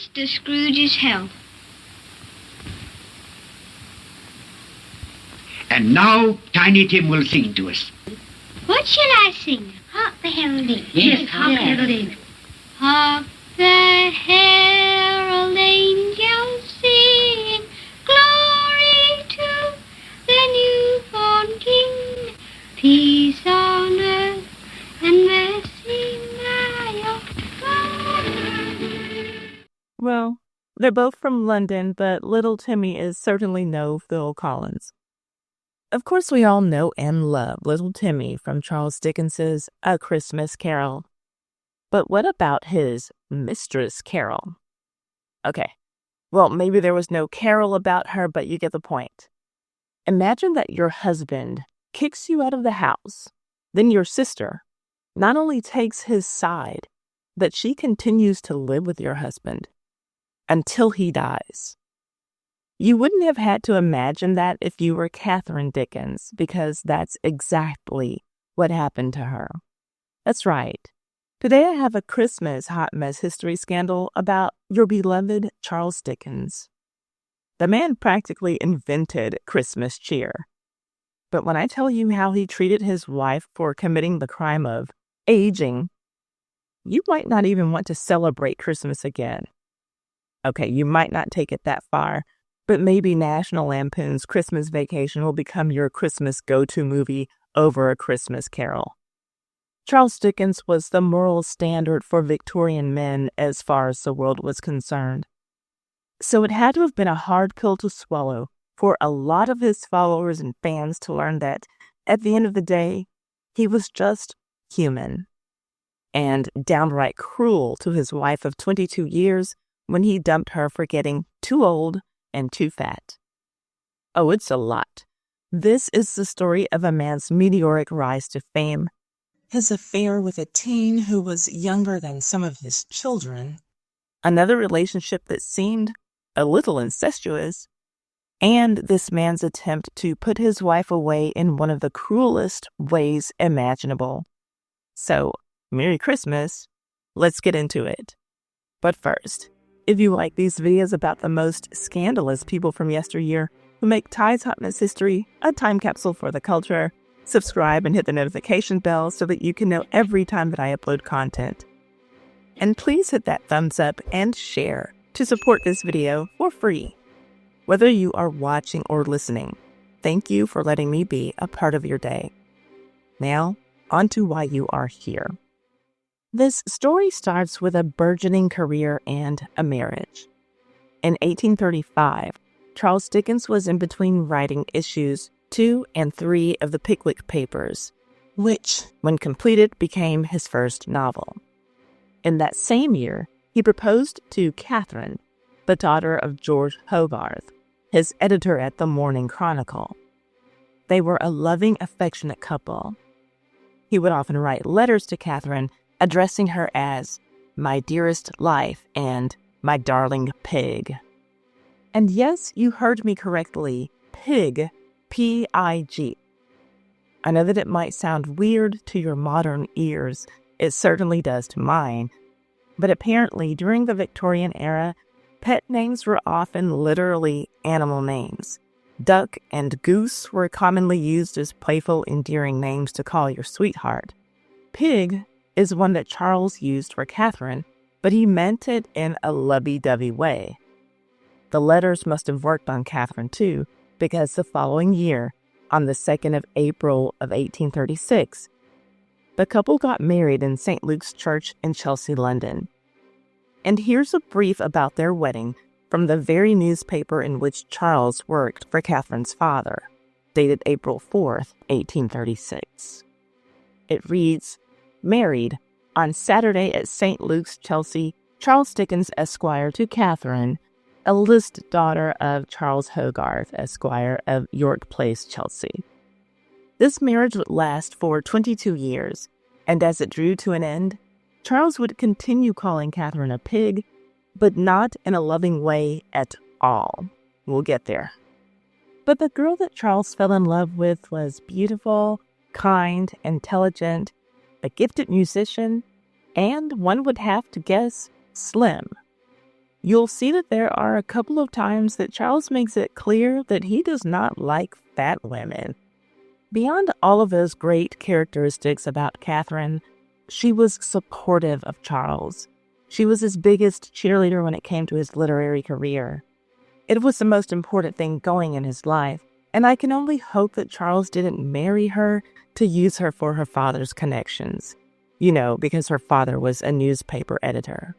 Mr. Scrooge's health. And now Tiny Tim will sing to us. What shall I sing? Hark the heralding. Yes, hark the heralding. Hark the herald angels sing, glory to the newborn King, peace on earth and mercy nigh of God. Well, they're both from London, but little Timmy is certainly no Phil Collins. Of course, we all know and love Little Timmy from Charles Dickens's A Christmas Carol. But what about his Mistress Carol? Okay, well, maybe there was no carol about her, but you get the point. Imagine that your husband kicks you out of the house. Then your sister not only takes his side, but she continues to live with your husband until he dies. You wouldn't have had to imagine that if you were Catherine Dickens, because that's exactly what happened to her. That's right. Today I have a Christmas hot mess history scandal about your beloved Charles Dickens. The man practically invented Christmas cheer. But when I tell you how he treated his wife for committing the crime of aging, you might not even want to celebrate Christmas again. Okay, you might not take it that far, but maybe National Lampoon's Christmas Vacation will become your Christmas go-to movie over A Christmas Carol. Charles Dickens was the moral standard for Victorian men as far as the world was concerned. So it had to have been a hard pill to swallow for a lot of his followers and fans to learn that, at the end of the day, he was just human and downright cruel to his wife of 22 years when he dumped her for getting too old and too fat. Oh, it's a lot. This is the story of a man's meteoric rise to fame, his affair with a teen who was younger than some of his children, another relationship that seemed a little incestuous, and this man's attempt to put his wife away in one of the cruelest ways imaginable. So, Merry Christmas. Let's get into it. But first, if you like these videos about the most scandalous people from yesteryear who make Ty's Hot Mess History a time capsule for the culture, subscribe and hit the notification bell so that you can know every time that I upload content. And please hit that thumbs up and share to support this video for free. Whether you are watching or listening, thank you for letting me be a part of your day. Now, on to why you are here. This story starts with a burgeoning career and a marriage. In 1835, Charles Dickens was in between writing issues 2 and 3 of the Pickwick Papers, which, when completed, became his first novel. In that same year, he proposed to Catherine, the daughter of George Hogarth, his editor at the Morning Chronicle. They were a loving, affectionate couple. He would often write letters to Catherine, addressing her as my dearest life and my darling pig. And yes, you heard me correctly, pig, P-I-G. I know that it might sound weird to your modern ears. It certainly does to mine. But apparently, during the Victorian era, pet names were often literally animal names. Duck and goose were commonly used as playful, endearing names to call your sweetheart. Pig is one that Charles used for Catherine, but he meant it in a lovey-dovey way. The letters must have worked on Catherine too, because the following year, on the 2nd of April of 1836, the couple got married in St. Luke's Church in Chelsea, London. And here's a brief about their wedding from the very newspaper in which Charles worked for Catherine's father, dated April 4th, 1836. It reads, "Married on Saturday at St. Luke's, Chelsea, Charles Dickens, Esquire, to Catherine, eldest daughter of Charles Hogarth, Esquire, of York Place, Chelsea." This marriage would last for 22 years, and as it drew to an end, Charles would continue calling Catherine a pig, but not in a loving way at all. We'll get there. But the girl that Charles fell in love with was beautiful, kind, intelligent, a gifted musician, and one would have to guess, slim. you'll see that there are a couple of times that Charles makes it clear that he does not like fat women. Beyond all of those great characteristics about Catherine, she was supportive of Charles. She was his biggest cheerleader when it came to his literary career. It was the most important thing going in his life, and I can only hope that Charles didn't marry her to use her for her father's connections. Because her father was a newspaper editor.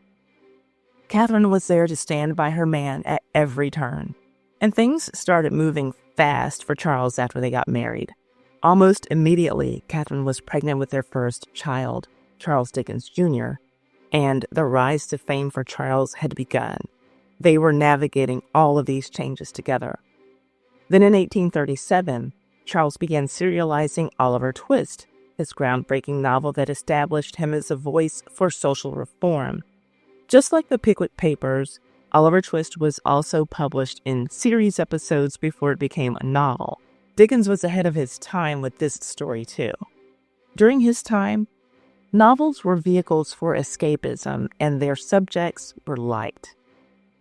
Catherine was there to stand by her man at every turn, and things started moving fast for Charles after they got married. Almost immediately, Catherine was pregnant with their first child, Charles Dickens Jr., and the rise to fame for Charles had begun. They were navigating all of these changes together. Then in 1837, Charles began serializing Oliver Twist, his groundbreaking novel that established him as a voice for social reform. Just like the Pickwick Papers, Oliver Twist was also published in series episodes before it became a novel. Dickens was ahead of his time with this story, too. During his time, novels were vehicles for escapism, and their subjects were light.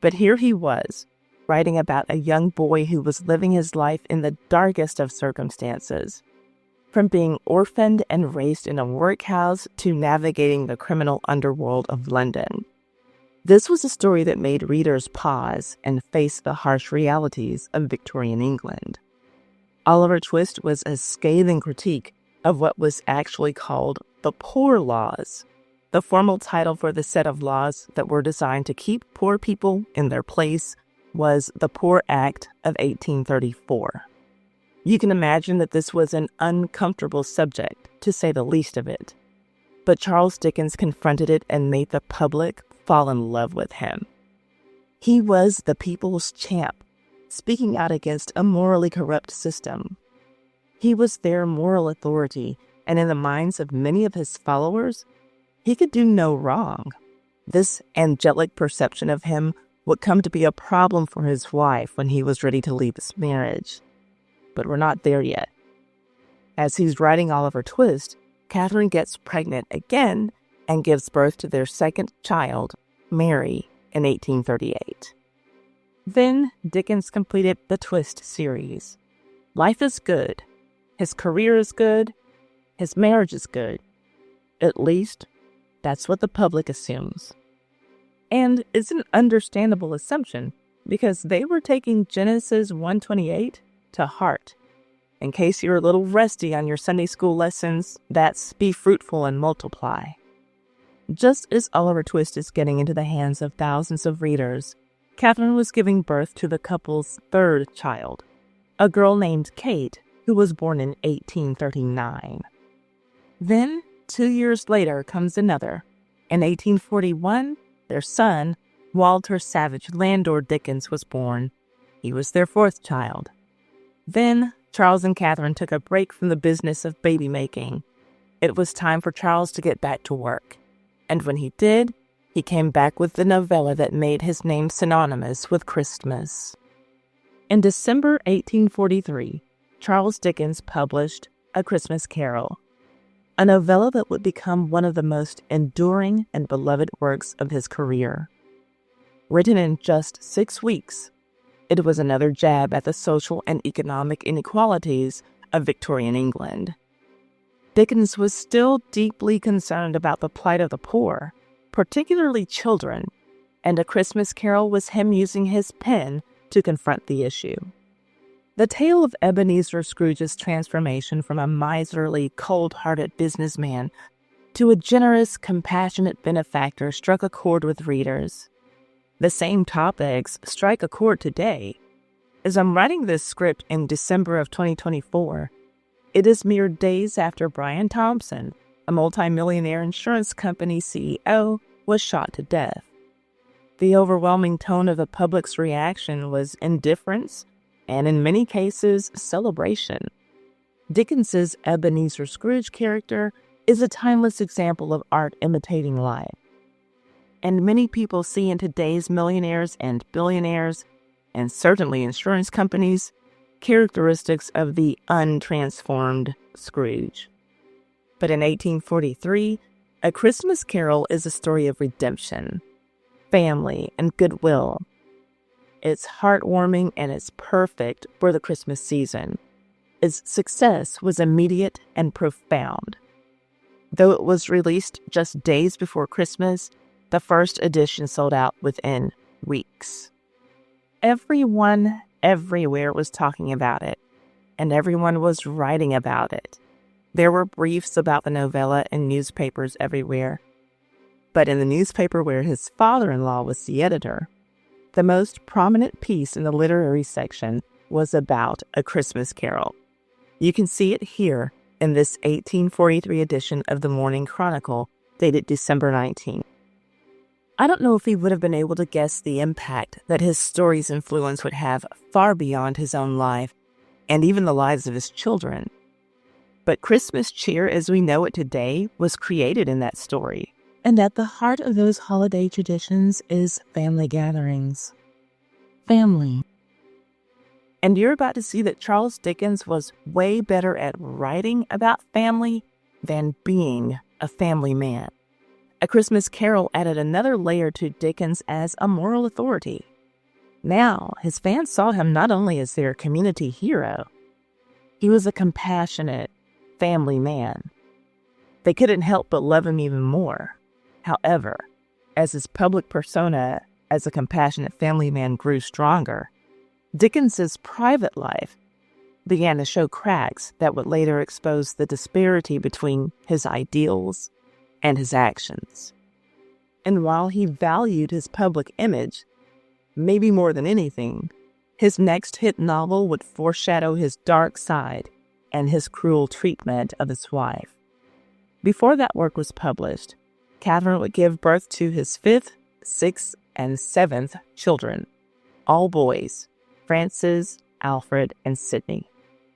But here he was, writing about a young boy who was living his life in the darkest of circumstances. From being orphaned and raised in a workhouse to navigating the criminal underworld of London. This was a story that made readers pause and face the harsh realities of Victorian England. Oliver Twist was a scathing critique of what was actually called the Poor Laws, the formal title for the set of laws that were designed to keep poor people in their place was the Poor Act of 1834. You can imagine that this was an uncomfortable subject, to say the least of it. But Charles Dickens confronted it and made the public fall in love with him. He was the people's champ, speaking out against a morally corrupt system. He was their moral authority, and in the minds of many of his followers, he could do no wrong. This angelic perception of him would come to be a problem for his wife when he was ready to leave his marriage. But we're not there yet. As he's writing Oliver Twist, Catherine gets pregnant again and gives birth to their second child, Mary, in 1838. Then Dickens completed the Twist series. Life is good. His career is good. His marriage is good. At least, that's what the public assumes. And it's an understandable assumption because they were taking Genesis 1:28 to heart. In case you're a little rusty on your Sunday school lessons, that's be fruitful and multiply. Just as Oliver Twist is getting into the hands of thousands of readers, Catherine was giving birth to the couple's third child, a girl named Kate, who was born in 1839. Then, 2 years later, comes another. In 1841, their son, Walter Savage Landor Dickens, was born. He was their fourth child. Then, Charles and Catherine took a break from the business of baby making. It was time for Charles to get back to work. And when he did, he came back with the novella that made his name synonymous with Christmas. In December 1843, Charles Dickens published A Christmas Carol, a novella that would become one of the most enduring and beloved works of his career. Written in just 6 weeks, it was another jab at the social and economic inequalities of Victorian England. Dickens was still deeply concerned about the plight of the poor, particularly children, and A Christmas Carol was him using his pen to confront the issue. The tale of Ebenezer Scrooge's transformation from a miserly, cold-hearted businessman to a generous, compassionate benefactor struck a chord with readers. The same topics strike a chord today. As I'm writing this script in December of 2024, it is mere days after Brian Thompson, a multimillionaire insurance company CEO, was shot to death. The overwhelming tone of the public's reaction was indifference and, in many cases, celebration. Dickens's Ebenezer Scrooge character is a timeless example of art imitating life. And many people see in today's millionaires and billionaires, and certainly insurance companies, characteristics of the untransformed Scrooge. But in 1843, A Christmas Carol is a story of redemption. family, and goodwill. It's heartwarming and it's perfect for the Christmas season. Its success was immediate and profound. Though it was released just days before Christmas, the first edition sold out within weeks. Everyone everywhere was talking about it, and everyone was writing about it. There were briefs about the novella in newspapers everywhere. But in the newspaper where his father-in-law was the editor, the most prominent piece in the literary section was about A Christmas Carol. You can see it here in this 1843 edition of the Morning Chronicle, dated December 19. I don't know if he would have been able to guess the impact that his story's influence would have far beyond his own life and even the lives of his children. But Christmas cheer as we know it today was created in that story. And at the heart of those holiday traditions is family gatherings. Family. And you're about to see that Charles Dickens was way better at writing about family than being a family man. A Christmas Carol added another layer to Dickens as a moral authority. Now, his fans saw him not only as their community hero, he was a compassionate family man. They couldn't help but love him even more. However, as his public persona as a compassionate family man grew stronger, Dickens's private life began to show cracks that would later expose the disparity between his ideals and his actions. And while he valued his public image, maybe more than anything, his next hit novel would foreshadow his dark side and his cruel treatment of his wife. Before that work was published, Catherine would give birth to his 5th, 6th, and 7th children, all boys, Francis, Alfred, and Sidney.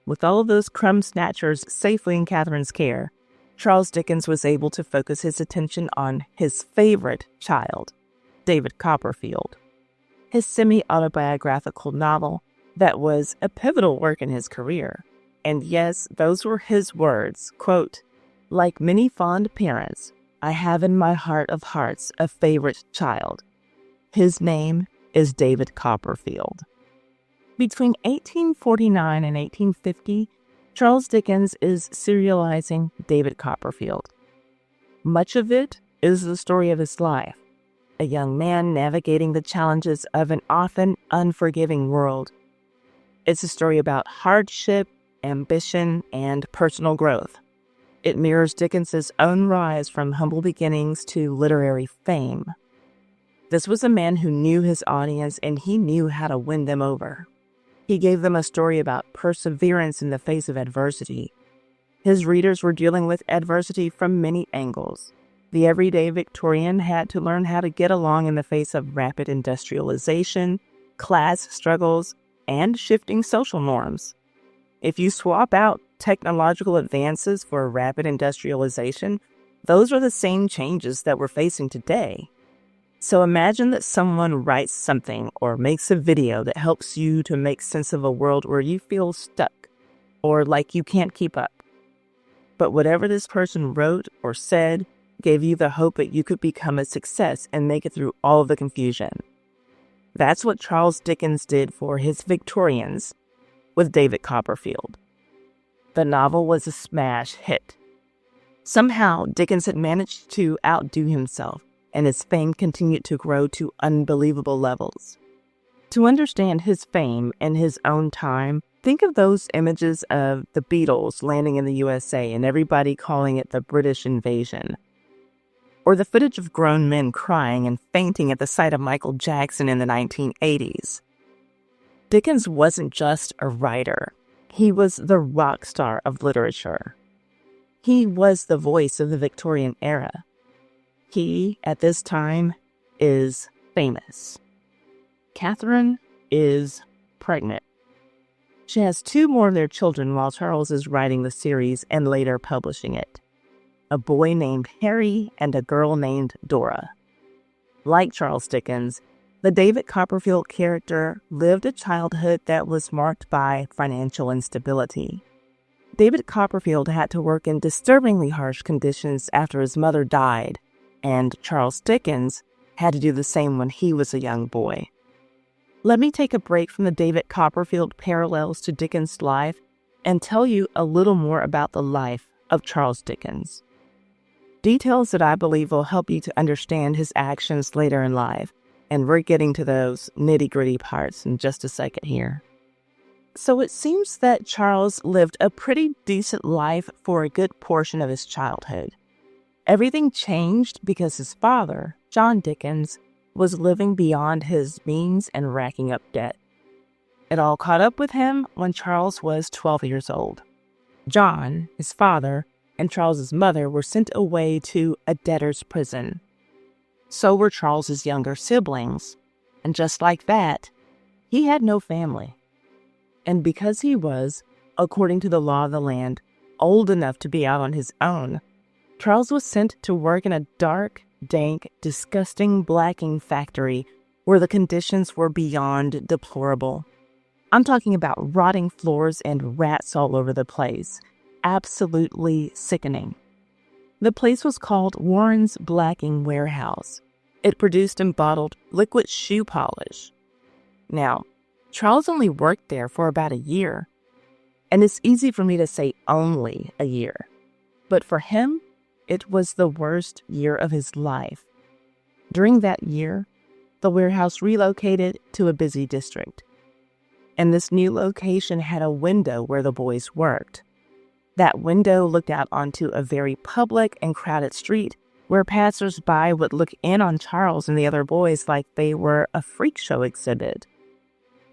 With all of those crumb snatchers safely in Catherine's care, Charles Dickens was able to focus his attention on his favorite child, David Copperfield, his semi-autobiographical novel that was a pivotal work in his career. And yes, those were his words, quote, "Like many fond parents, I have in my heart of hearts a favorite child. His name is David Copperfield." Between 1849 and 1850, Charles Dickens is serializing David Copperfield. Much of it is the story of his life, a young man navigating the challenges of an often unforgiving world. It's a story about hardship, ambition, and personal growth. It mirrors Dickens's own rise from humble beginnings to literary fame. This was a man who knew his audience and he knew how to win them over. He gave them a story about perseverance in the face of adversity. His readers were dealing with adversity from many angles. The everyday Victorian had to learn how to get along in the face of rapid industrialization, class struggles, and shifting social norms. If you swap out technological advances for rapid industrialization, those are the same changes that we're facing today. So imagine that someone writes something or makes a video that helps you to make sense of a world where you feel stuck or like you can't keep up. But whatever this person wrote or said gave you the hope that you could become a success and make it through all of the confusion. That's what Charles Dickens did for his Victorians with David Copperfield. The novel was a smash hit. Somehow, Dickens had managed to outdo himself, and his fame continued to grow to unbelievable levels. To understand his fame in his own time, think of those images of the Beatles landing in the USA and everybody calling it the British invasion. Or the footage of grown men crying and fainting at the sight of Michael Jackson in the 1980s. Dickens wasn't just a writer. He was the rock star of literature. He was the voice of the Victorian era. He, at this time, is famous. Catherine is pregnant. She has 2 more of their children while Charles is writing the series and later publishing it. A boy named Harry and a girl named Dora. Like Charles Dickens, the David Copperfield character lived a childhood that was marked by financial instability. David Copperfield had to work in disturbingly harsh conditions after his mother died, and Charles Dickens had to do the same when he was a young boy. Let me take a break from the David Copperfield parallels to Dickens' life and tell you a little more about the life of Charles Dickens. Details that I believe will help you to understand his actions later in life, and we're getting to those nitty-gritty parts in just a second here. So it seems that Charles lived a pretty decent life for a good portion of his childhood. Everything changed because his father, John Dickens, was living beyond his means and racking up debt. It all caught up with him when Charles was 12 years old. John, his father, and Charles's mother were sent away to a debtor's prison. So were Charles's younger siblings, and just like that, he had no family. And because he was, according to the law of the land, old enough to be out on his own, Charles was sent to work in a dark, dank, disgusting blacking factory where the conditions were beyond deplorable. I'm talking about rotting floors and rats all over the place. Absolutely sickening. The place was called Warren's Blacking Warehouse. It produced and bottled liquid shoe polish. Now, Charles only worked there for about a year, and it's easy for me to say only a year. But for him, it was the worst year of his life. During that year, the warehouse relocated to a busy district, and this new location had a window where the boys worked. That window looked out onto a very public and crowded street where passers-by would look in on Charles and the other boys like they were a freak show exhibit.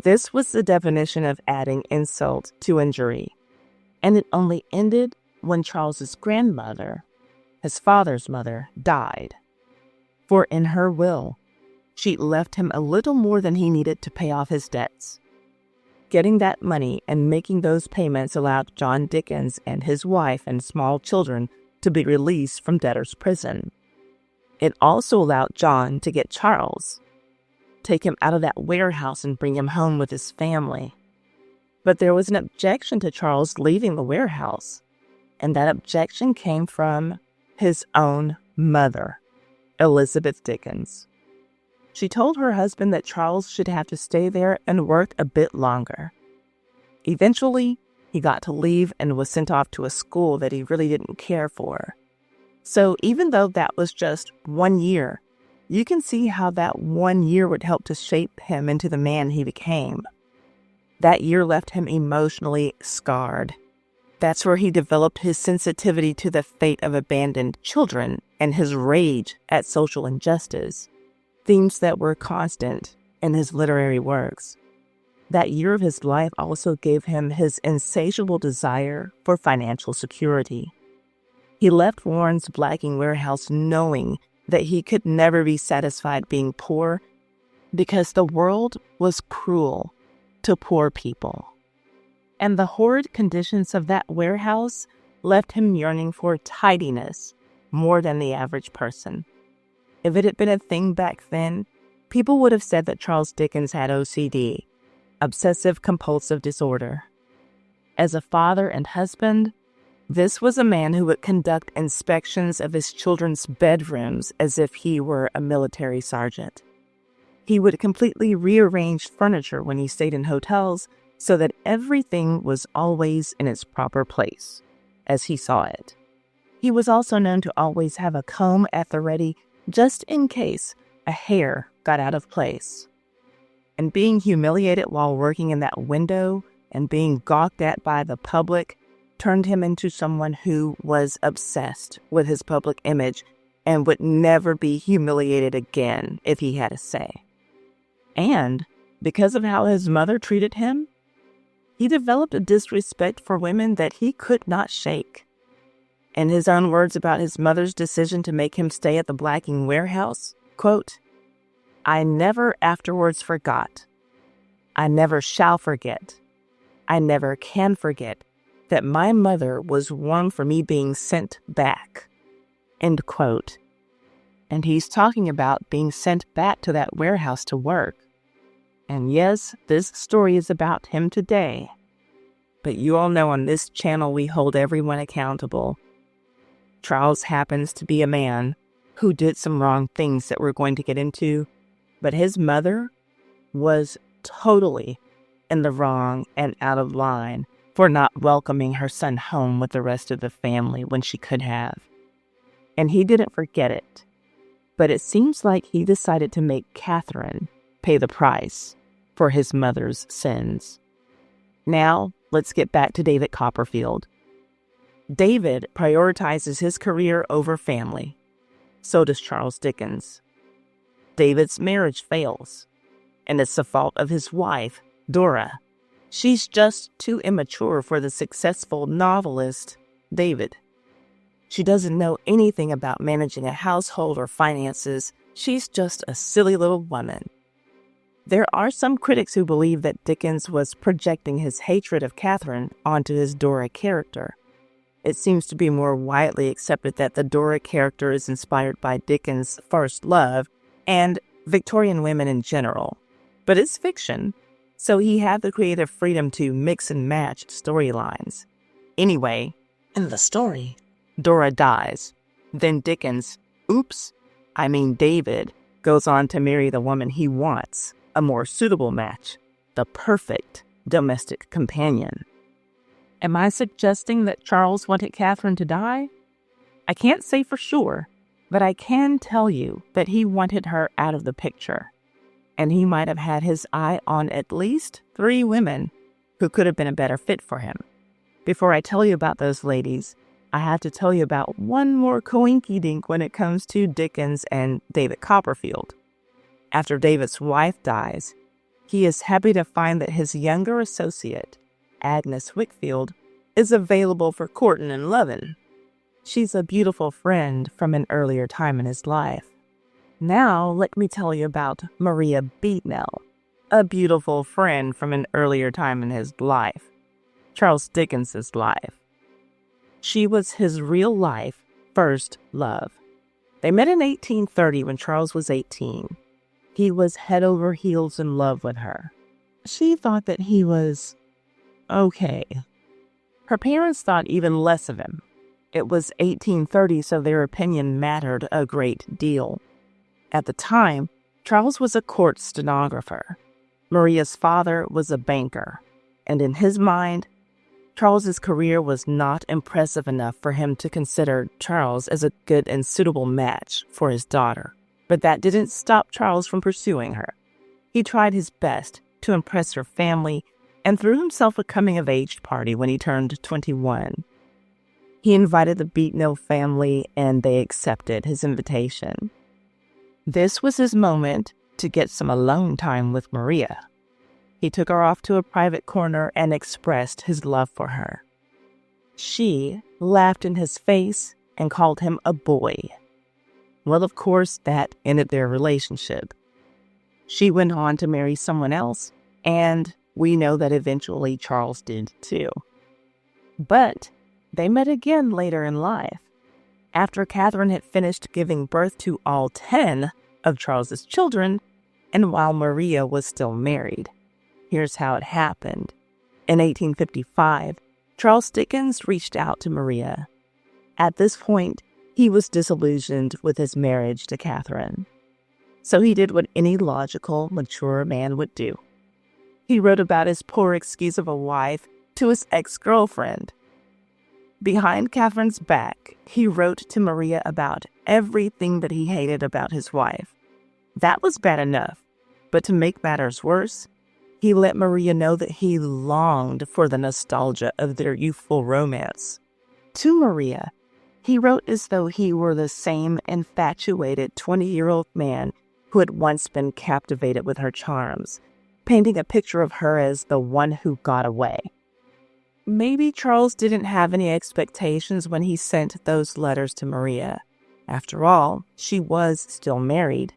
This was the definition of adding insult to injury, and it only ended when Charles's grandmother, his father's mother, died. For in her will, she left him a little more than he needed to pay off his debts. Getting that money and making those payments allowed John Dickens and his wife and small children to be released from debtor's prison. It also allowed John to get Charles, take him out of that warehouse and bring him home with his family. But there was an objection to Charles leaving the warehouse, and that objection came from his own mother, Elizabeth Dickens. She told her husband that Charles should have to stay there and work a bit longer. Eventually, he got to leave and was sent off to a school that he really didn't care for. So even though that was just 1 year, you can see how that 1 year would help to shape him into the man he became. That year left him emotionally scarred. That's where he developed his sensitivity to the fate of abandoned children and his rage at social injustice, themes that were constant in his literary works. That year of his life also gave him his insatiable desire for financial security. He left Warren's Blacking Warehouse knowing that he could never be satisfied being poor because the world was cruel to poor people. And the horrid conditions of that warehouse left him yearning for tidiness more than the average person. If it had been a thing back then, people would have said that Charles Dickens had OCD, obsessive-compulsive disorder. As a father and husband, this was a man who would conduct inspections of his children's bedrooms as if he were a military sergeant. He would completely rearrange furniture when he stayed in hotels so that everything was always in its proper place, as he saw it. He was also known to always have a comb at the ready just in case a hair got out of place. And being humiliated while working in that window and being gawked at by the public turned him into someone who was obsessed with his public image and would never be humiliated again if he had a say. And because of how his mother treated him, he developed a disrespect for women that he could not shake. In his own words about his mother's decision to make him stay at the Blacking Warehouse, quote, "I never afterwards forgot. I never shall forget. I never can forget that my mother was warned for me being sent back." End quote. And he's talking about being sent back to that warehouse to work. And yes, this story is about him today. But you all know on this channel we hold everyone accountable. Charles happens to be a man who did some wrong things that we're going to get into, but his mother was totally in the wrong and out of line for not welcoming her son home with the rest of the family when she could have. And he didn't forget it, but it seems like he decided to make Catherine pay the price for his mother's sins. Now, let's get back to David Copperfield. David prioritizes his career over family. So does Charles Dickens. David's marriage fails, and it's the fault of his wife, Dora. She's just too immature for the successful novelist, David. She doesn't know anything about managing a household or finances. She's just a silly little woman. There are some critics who believe that Dickens was projecting his hatred of Catherine onto his Dora character. It seems to be more widely accepted that the Dora character is inspired by Dickens' first love and Victorian women in general. But it's fiction, so he had the creative freedom to mix and match storylines. Anyway, in the story, Dora dies. Then Dickens, David, goes on to marry the woman he wants, a more suitable match, the perfect domestic companion. Am I suggesting that Charles wanted Catherine to die? I can't say for sure, but I can tell you that he wanted her out of the picture. And he might have had his eye on at least 3 women who could have been a better fit for him. Before I tell you about those ladies, I have to tell you about one more coinky-dink when it comes to Dickens and David Copperfield. After David's wife dies, he is happy to find that his younger associate, Agnes Wickfield, is available for courting and loving. She's a beautiful friend from an earlier time in his life. Now, let me tell you about Maria Beatnell, a beautiful friend from an earlier time in his life, Charles Dickens' life. She was his real-life first love. They met in 1830 when Charles was 18. He was head over heels in love with her. She thought that he was okay. Her parents thought even less of him. It was 1830, so their opinion mattered a great deal. At the time, Charles was a court stenographer. Maria's father was a banker, and in his mind, Charles's career was not impressive enough for him to consider Charles as a good and suitable match for his daughter. But that didn't stop Charles from pursuing her. He tried his best to impress her family and threw himself a coming-of-age party when he turned 21. He invited the Beatnell family, and they accepted his invitation. This was his moment to get some alone time with Maria. He took her off to a private corner and expressed his love for her. She laughed in his face and called him a boy. Well, of course, that ended their relationship. She went on to marry someone else, and we know that eventually Charles did too. But they met again later in life. After Catherine had finished giving birth to all 10 of Charles's children, and while Maria was still married. Here's how it happened. In 1855, Charles Dickens reached out to Maria. At this point, he was disillusioned with his marriage to Catherine. So he did what any logical, mature man would do. He wrote about his poor excuse of a wife to his ex-girlfriend. Behind Catherine's back, he wrote to Maria about everything that he hated about his wife. That was bad enough, but to make matters worse, he let Maria know that he longed for the nostalgia of their youthful romance. To Maria, he wrote as though he were the same infatuated 20-year-old man who had once been captivated with her charms, painting a picture of her as the one who got away. Maybe Charles didn't have any expectations when he sent those letters to Maria. After all, she was still married.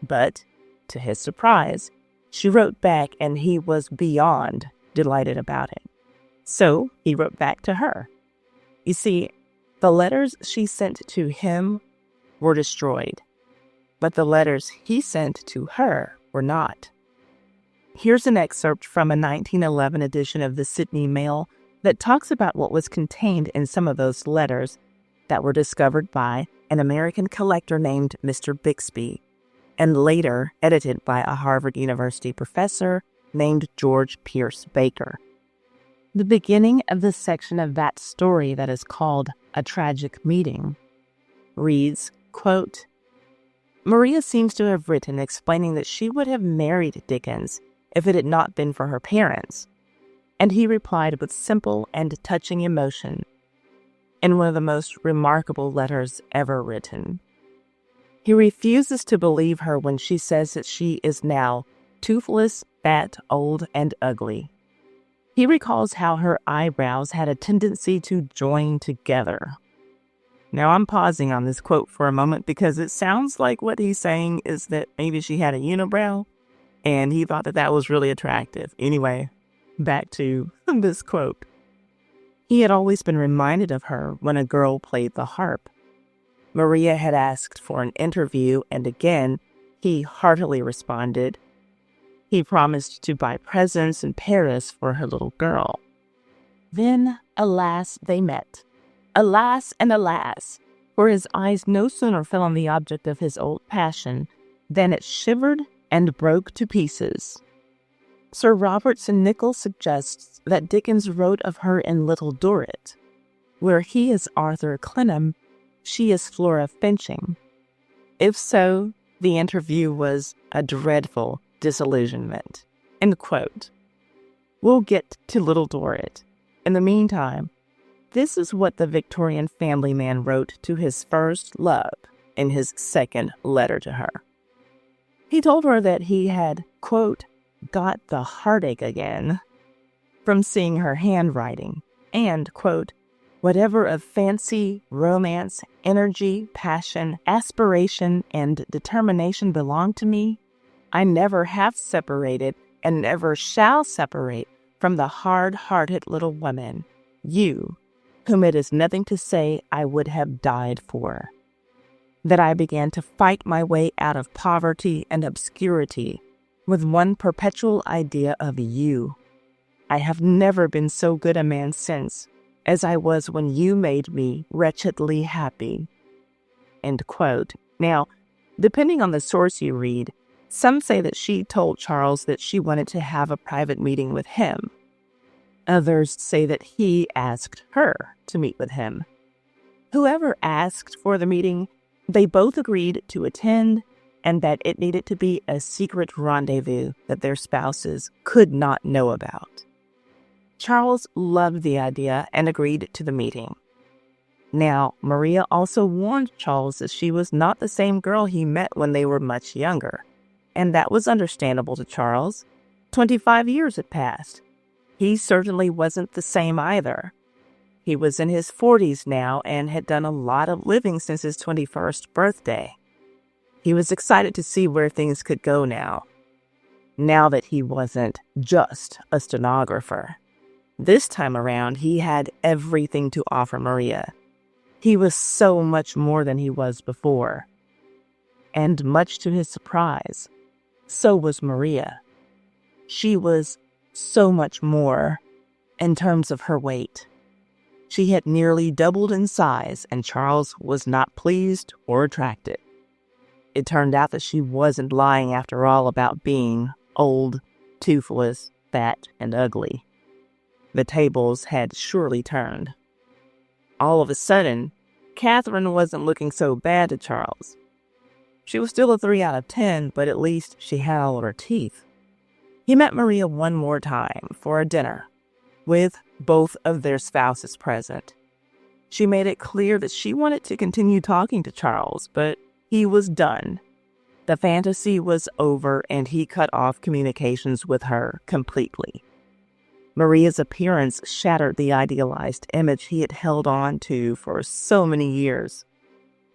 But, to his surprise, she wrote back and he was beyond delighted about it. So he wrote back to her. You see, the letters she sent to him were destroyed, but the letters he sent to her were not. Here's an excerpt from a 1911 edition of the Sydney Mail that talks about what was contained in some of those letters that were discovered by an American collector named Mr. Bixby, and later edited by a Harvard University professor named George Pierce Baker. The beginning of the section of that story that is called A Tragic Meeting reads, quote, Maria seems to have written explaining that she would have married Dickens if it had not been for her parents, and he replied with simple and touching emotion in one of the most remarkable letters ever written. He refuses to believe her when she says that she is now toothless, fat, old, and ugly. He recalls how her eyebrows had a tendency to join together. Now I'm pausing on this quote for a moment because it sounds like what he's saying is that maybe she had a unibrow and he thought that that was really attractive. Anyway, back to this quote. He had always been reminded of her when a girl played the harp. Maria had asked for an interview, and again, he heartily responded. He promised to buy presents in Paris for her little girl. Then, alas, they met. Alas and alas, for his eyes no sooner fell on the object of his old passion than it shivered and broke to pieces. Sir Robertson Nicholl suggests that Dickens wrote of her in Little Dorrit, where he is Arthur Clennam, she is Flora Finching. If so, the interview was a dreadful disillusionment. End quote. We'll get to Little Dorrit. In the meantime, this is what the Victorian family man wrote to his first love in his second letter to her. He told her that he had, quote, got the heartache again from seeing her handwriting and, quote, whatever of fancy, romance, energy, passion, aspiration, and determination belonged to me, I never have separated and never shall separate from the hard-hearted little woman, you, whom it is nothing to say I would have died for. That I began to fight my way out of poverty and obscurity with one perpetual idea of you. I have never been so good a man since as I was when you made me wretchedly happy. End quote. Now, depending on the source you read, some say that she told Charles that she wanted to have a private meeting with him. Others say that he asked her to meet with him. Whoever asked for the meeting, they both agreed to attend and that it needed to be a secret rendezvous that their spouses could not know about. Charles loved the idea and agreed to the meeting. Now, Maria also warned Charles that she was not the same girl he met when they were much younger, and that was understandable to Charles. 25 years had passed. He certainly wasn't the same either. He was in his 40s now and had done a lot of living since his 21st birthday. He was excited to see where things could go now that he wasn't just a stenographer. This time around, he had everything to offer Maria. He was so much more than he was before. And much to his surprise, so was Maria. She was so much more in terms of her weight. She had nearly doubled in size, and Charles was not pleased or attracted. It turned out that she wasn't lying after all about being old, toothless, fat, and ugly. The tables had surely turned. All of a sudden, Catherine wasn't looking so bad to Charles. She was still a 3 out of 10, but at least she had all of her teeth. He met Maria one more time for a dinner, with both of their spouses present. She made it clear that she wanted to continue talking to Charles, but he was done. The fantasy was over, and he cut off communications with her completely. Maria's appearance shattered the idealized image he had held on to for so many years.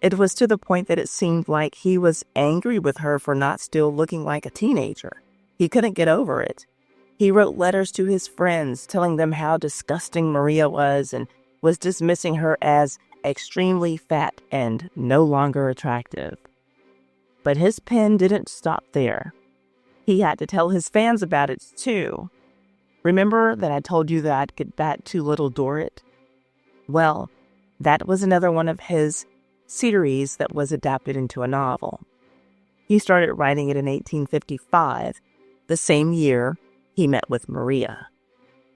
It was to the point that it seemed like he was angry with her for not still looking like a teenager. He couldn't get over it. He wrote letters to his friends telling them how disgusting Maria was and was dismissing her as extremely fat and no longer attractive. But his pen didn't stop there. He had to tell his fans about it too. Remember that I told you that I'd get back to Little Dorrit? Well, that was another one of his series that was adapted into a novel. He started writing it in 1855, the same year he met with Maria.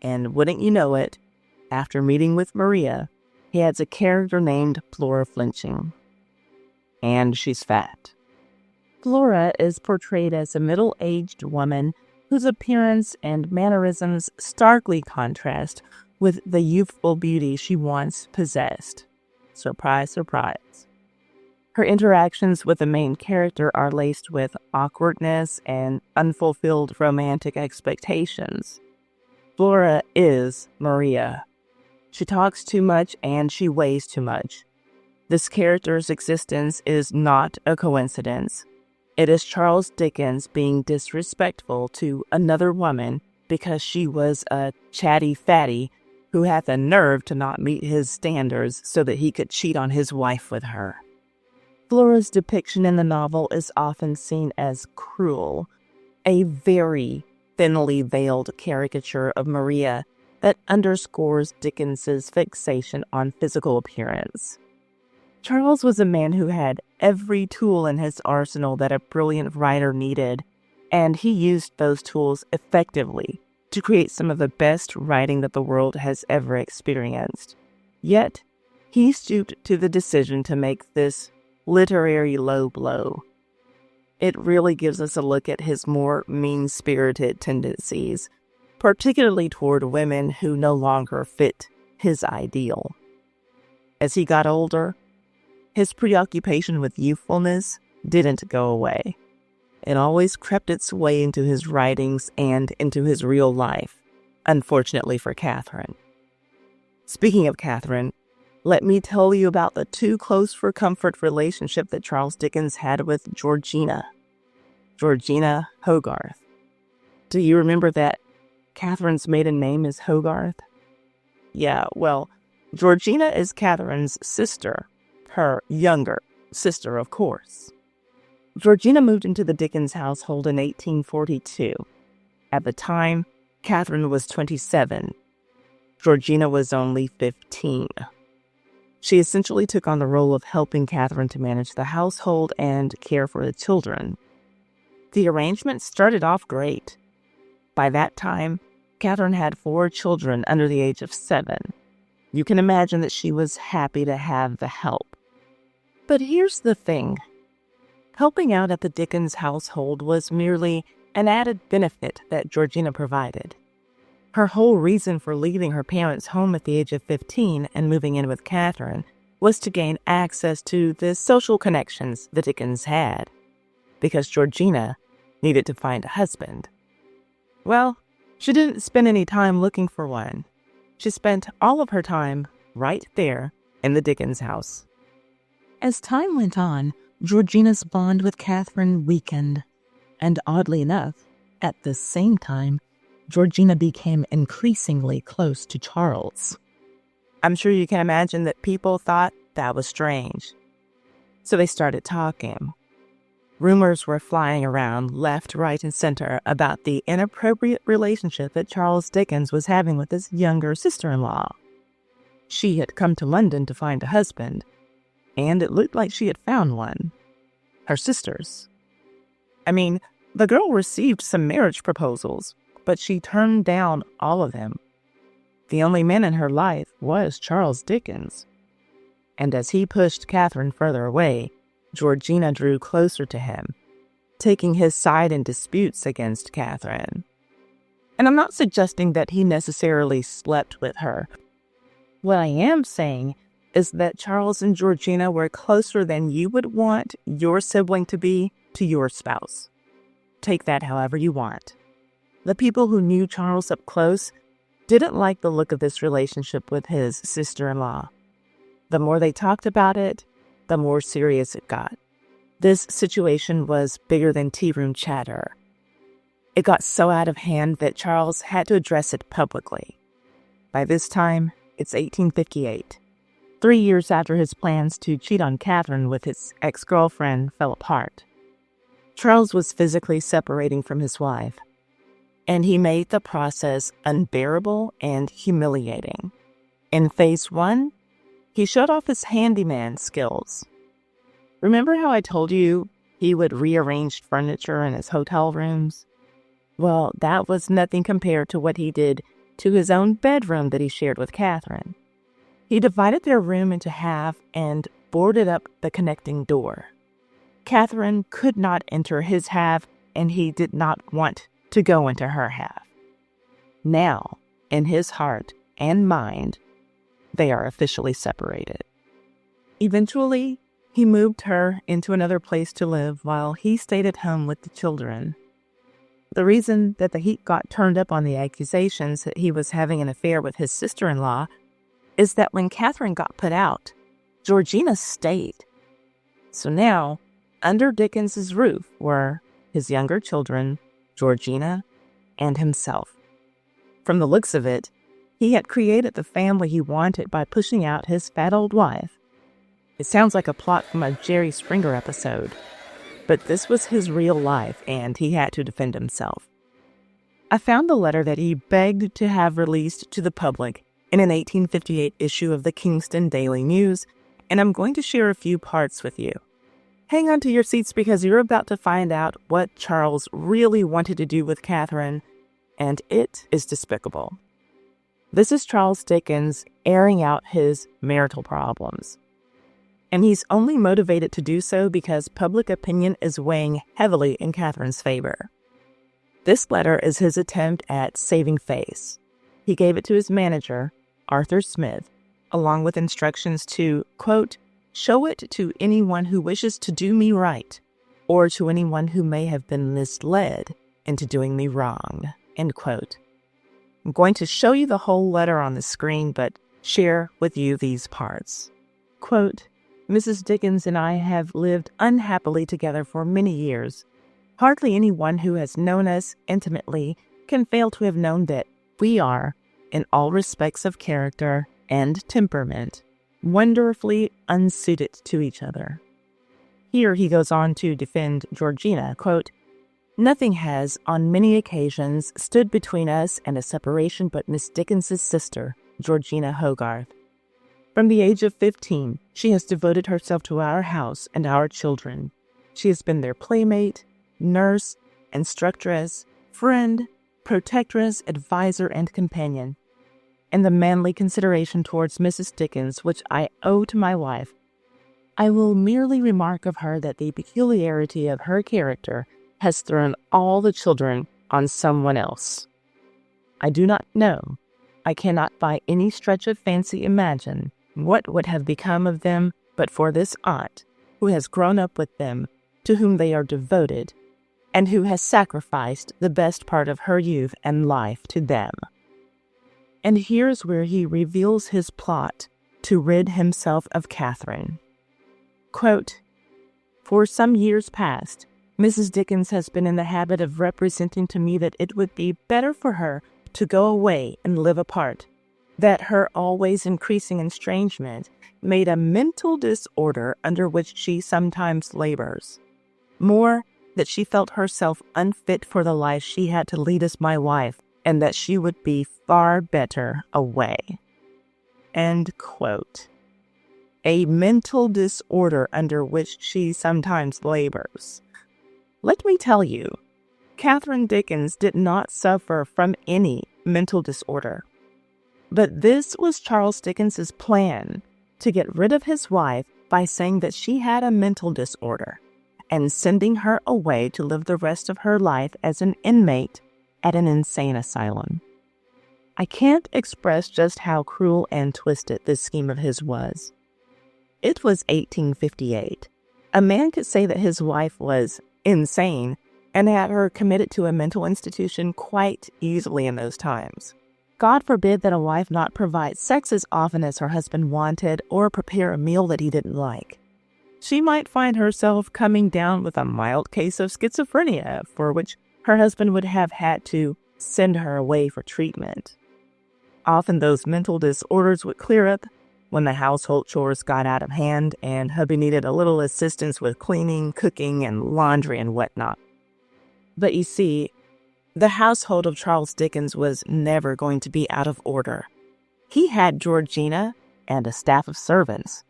And wouldn't you know it, after meeting with Maria, he has a character named Flora Flinching. And she's fat. Flora is portrayed as a middle-aged woman whose appearance and mannerisms starkly contrast with the youthful beauty she once possessed. Surprise, surprise. Her interactions with the main character are laced with awkwardness and unfulfilled romantic expectations. Flora is Maria. She talks too much and she weighs too much. This character's existence is not a coincidence. It is Charles Dickens being disrespectful to another woman because she was a chatty fatty who had the nerve to not meet his standards so that he could cheat on his wife with her. Flora's depiction in the novel is often seen as cruel, a very thinly veiled caricature of Maria that underscores Dickens's fixation on physical appearance. Charles was a man who had every tool in his arsenal that a brilliant writer needed, and he used those tools effectively to create some of the best writing that the world has ever experienced. Yet, he stooped to the decision to make this literary low blow. It really gives us a look at his more mean-spirited tendencies, particularly toward women who no longer fit his ideal. As he got older, his preoccupation with youthfulness didn't go away. It always crept its way into his writings and into his real life, unfortunately for Catherine. Speaking of Catherine, let me tell you about the too close for comfort relationship that Charles Dickens had with Georgina Hogarth. Do you remember that Catherine's maiden name is Hogarth? Yeah, well, Georgina is Catherine's sister, her younger sister, of course. Georgina moved into the Dickens household in 1842. At the time, Catherine was 27. Georgina was only 15. She essentially took on the role of helping Catherine to manage the household and care for the children. The arrangement started off great. By that time, Catherine had 4 children under the age of 7. You can imagine that she was happy to have the help. But here's the thing. Helping out at the Dickens household was merely an added benefit that Georgina provided. Her whole reason for leaving her parents' home at the age of 15 and moving in with Catherine was to gain access to the social connections the Dickens had, because Georgina needed to find a husband. Well, she didn't spend any time looking for one. She spent all of her time right there in the Dickens house. As time went on, Georgina's bond with Catherine weakened, and oddly enough, at the same time, Georgina became increasingly close to Charles. I'm sure you can imagine that people thought that was strange. So they started talking. Rumors were flying around left, right, and center about the inappropriate relationship that Charles Dickens was having with his younger sister-in-law. She had come to London to find a husband, and it looked like she had found one. Her sister's. I mean, the girl received some marriage proposals, but she turned down all of them. The only man in her life was Charles Dickens. And as he pushed Catherine further away, Georgina drew closer to him, taking his side in disputes against Catherine. And I'm not suggesting that he necessarily slept with her. What I am saying is that Charles and Georgina were closer than you would want your sibling to be to your spouse. Take that however you want. The people who knew Charles up close didn't like the look of this relationship with his sister-in-law. The more they talked about it, the more serious it got. This situation was bigger than tea room chatter. It got so out of hand that Charles had to address it publicly. By this time, it's 1858. 3 years after his plans to cheat on Catherine with his ex-girlfriend fell apart. Charles was physically separating from his wife, and he made the process unbearable and humiliating. In phase 1, he showed off his handyman skills. Remember how I told you he would rearrange furniture in his hotel rooms? Well, that was nothing compared to what he did to his own bedroom that he shared with Catherine. He divided their room into half and boarded up the connecting door. Catherine could not enter his half, and he did not want to go into her half. Now, in his heart and mind, they are officially separated. Eventually, he moved her into another place to live while he stayed at home with the children. The reason that the heat got turned up on the accusations that he was having an affair with his sister-in-law is that when Catherine got put out, Georgina stayed. So now, under Dickens's roof were his younger children, Georgina, and himself. From the looks of it, he had created the family he wanted by pushing out his fat old wife. It sounds like a plot from a Jerry Springer episode, but this was his real life, and he had to defend himself. I found the letter that he begged to have released to the public in an 1858 issue of the Kingston Daily News, and I'm going to share a few parts with you. Hang on to your seats because you're about to find out what Charles really wanted to do with Catherine, and it is despicable. This is Charles Dickens airing out his marital problems. And he's only motivated to do so because public opinion is weighing heavily in Catherine's favor. This letter is his attempt at saving face. He gave it to his manager, Arthur Smith, along with instructions to, quote, show it to anyone who wishes to do me right, or to anyone who may have been misled into doing me wrong, end quote. I'm going to show you the whole letter on the screen, but share with you these parts. Quote, Mrs. Dickens and I have lived unhappily together for many years. Hardly anyone who has known us intimately can fail to have known that we are, in all respects of character and temperament, wonderfully unsuited to each other. Here he goes on to defend Georgina, quote, nothing has, on many occasions, stood between us and a separation but Miss Dickens's sister, Georgina Hogarth. From the age of 15, she has devoted herself to our house and our children. She has been their playmate, nurse, instructress, friend, protectress, advisor, and companion. And the manly consideration towards Mrs. Dickens which I owe to my wife, I will merely remark of her that the peculiarity of her character has thrown all the children on someone else. I do not know, I cannot by any stretch of fancy imagine what would have become of them but for this aunt, who has grown up with them, to whom they are devoted, and who has sacrificed the best part of her youth and life to them. And here's where he reveals his plot to rid himself of Catherine. Quote, for some years past, Mrs. Dickens has been in the habit of representing to me that it would be better for her to go away and live apart, that her always increasing estrangement made a mental disorder under which she sometimes labors. More, that she felt herself unfit for the life she had to lead as my wife, and that she would be far better away. End quote. A mental disorder under which she sometimes labors. Let me tell you, Catherine Dickens did not suffer from any mental disorder. But this was Charles Dickens's plan to get rid of his wife by saying that she had a mental disorder and sending her away to live the rest of her life as an inmate at an insane asylum. I can't express just how cruel and twisted this scheme of his was. It was 1858. A man could say that his wife was insane and have her committed to a mental institution quite easily in those times. God forbid that a wife not provide sex as often as her husband wanted or prepare a meal that he didn't like. She might find herself coming down with a mild case of schizophrenia, for which her husband would have had to send her away for treatment. Often those mental disorders would clear up when the household chores got out of hand and hubby needed a little assistance with cleaning, cooking, and laundry and whatnot. But you see, the household of Charles Dickens was never going to be out of order. He had Georgina and a staff of servants.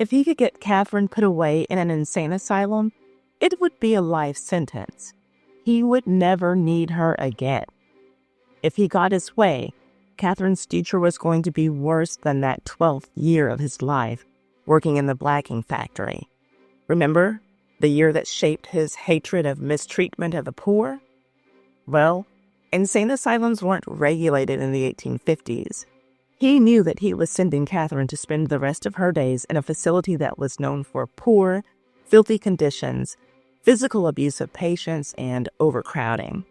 If he could get Catherine put away in an insane asylum, it would be a life sentence. He would never need her again. If he got his way, Catherine's future was going to be worse than that 12th year of his life working in the blacking factory. Remember, the year that shaped his hatred of mistreatment of the poor? Well, insane asylums weren't regulated in the 1850s. He knew that he was sending Catherine to spend the rest of her days in a facility that was known for poor, filthy conditions, physical abuse of patients, and overcrowding.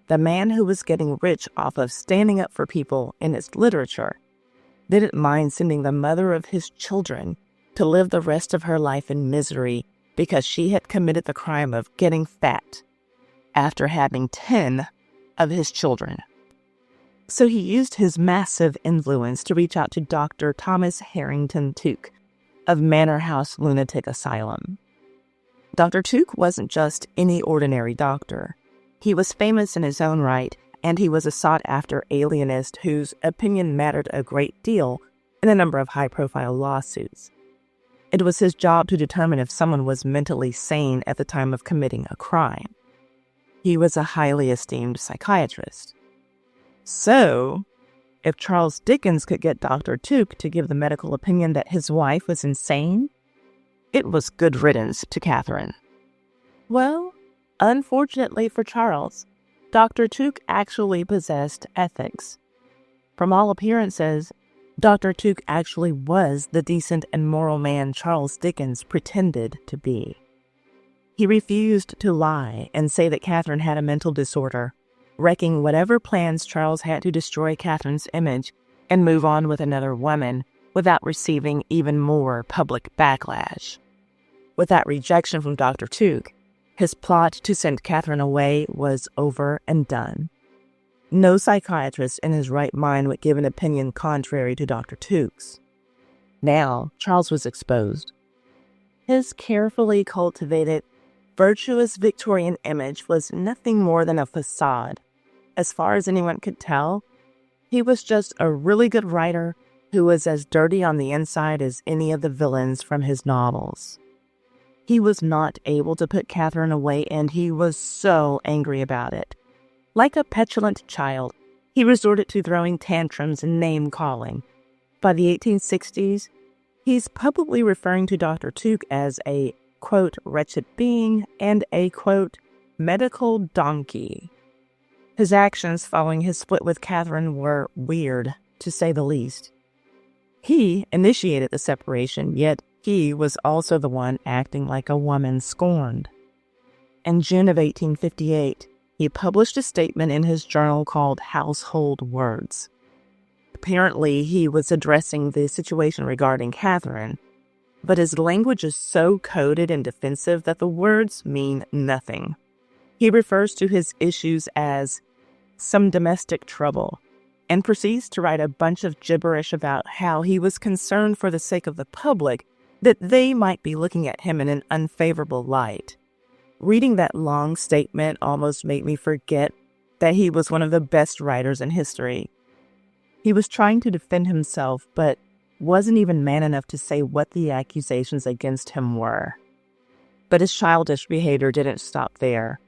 The man who was getting rich off of standing up for people in his literature didn't mind sending the mother of his children to live the rest of her life in misery because she had committed the crime of getting fat after having 10 of his children. So he used his massive influence to reach out to Dr. Thomas Harrington Tuke of Manor House Lunatic Asylum. Dr. Tuke wasn't just any ordinary doctor. He was famous in his own right, and he was a sought-after alienist whose opinion mattered a great deal in a number of high-profile lawsuits. It was his job to determine if someone was mentally sane at the time of committing a crime. He was a highly esteemed psychiatrist. So, if Charles Dickens could get Dr. Tuke to give the medical opinion that his wife was insane, it was good riddance to Catherine. Well, unfortunately for Charles, Dr. Tuke actually possessed ethics. From all appearances, Dr. Tuke actually was the decent and moral man Charles Dickens pretended to be. He refused to lie and say that Catherine had a mental disorder, wrecking whatever plans Charles had to destroy Catherine's image and move on with another woman without receiving even more public backlash. With that rejection from Dr. Tuke, his plot to send Catherine away was over and done. No psychiatrist in his right mind would give an opinion contrary to Dr. Tuke's. Now, Charles was exposed. His carefully cultivated, virtuous Victorian image was nothing more than a facade. As far as anyone could tell, he was just a really good writer who was as dirty on the inside as any of the villains from his novels. He was not able to put Catherine away, and he was so angry about it. Like a petulant child, he resorted to throwing tantrums and name-calling. By the 1860s, he's publicly referring to Dr. Tuke as a, quote, wretched being and a, quote, medical donkey. His actions following his split with Catherine were weird, to say the least. He initiated the separation, yet he was also the one acting like a woman scorned. In June of 1858, he published a statement in his journal called Household Words. Apparently, he was addressing the situation regarding Catherine, but his language is so coded and defensive that the words mean nothing. He refers to his issues as some domestic trouble and proceeds to write a bunch of gibberish about how he was concerned for the sake of the public that they might be looking at him in an unfavorable light. Reading that long statement almost made me forget that he was one of the best writers in history. He was trying to defend himself, but wasn't even man enough to say what the accusations against him were. But his childish behavior didn't stop there.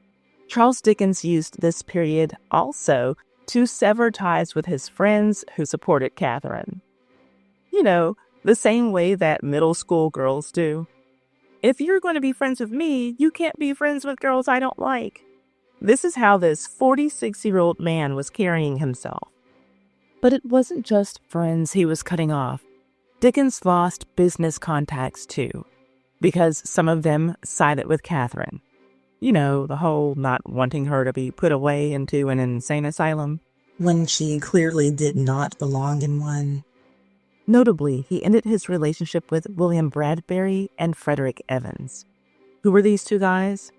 Charles Dickens used this period also to sever ties with his friends who supported Catherine. You know, the same way that middle school girls do. If you're going to be friends with me, you can't be friends with girls I don't like. This is how this 46-year-old man was carrying himself. But it wasn't just friends he was cutting off. Dickens lost business contacts too, because some of them sided with Catherine. You know, the whole not wanting her to be put away into an insane asylum, when she clearly did not belong in one. Notably, he ended his relationship with William Bradbury and Frederick Evans. Who were these two guys?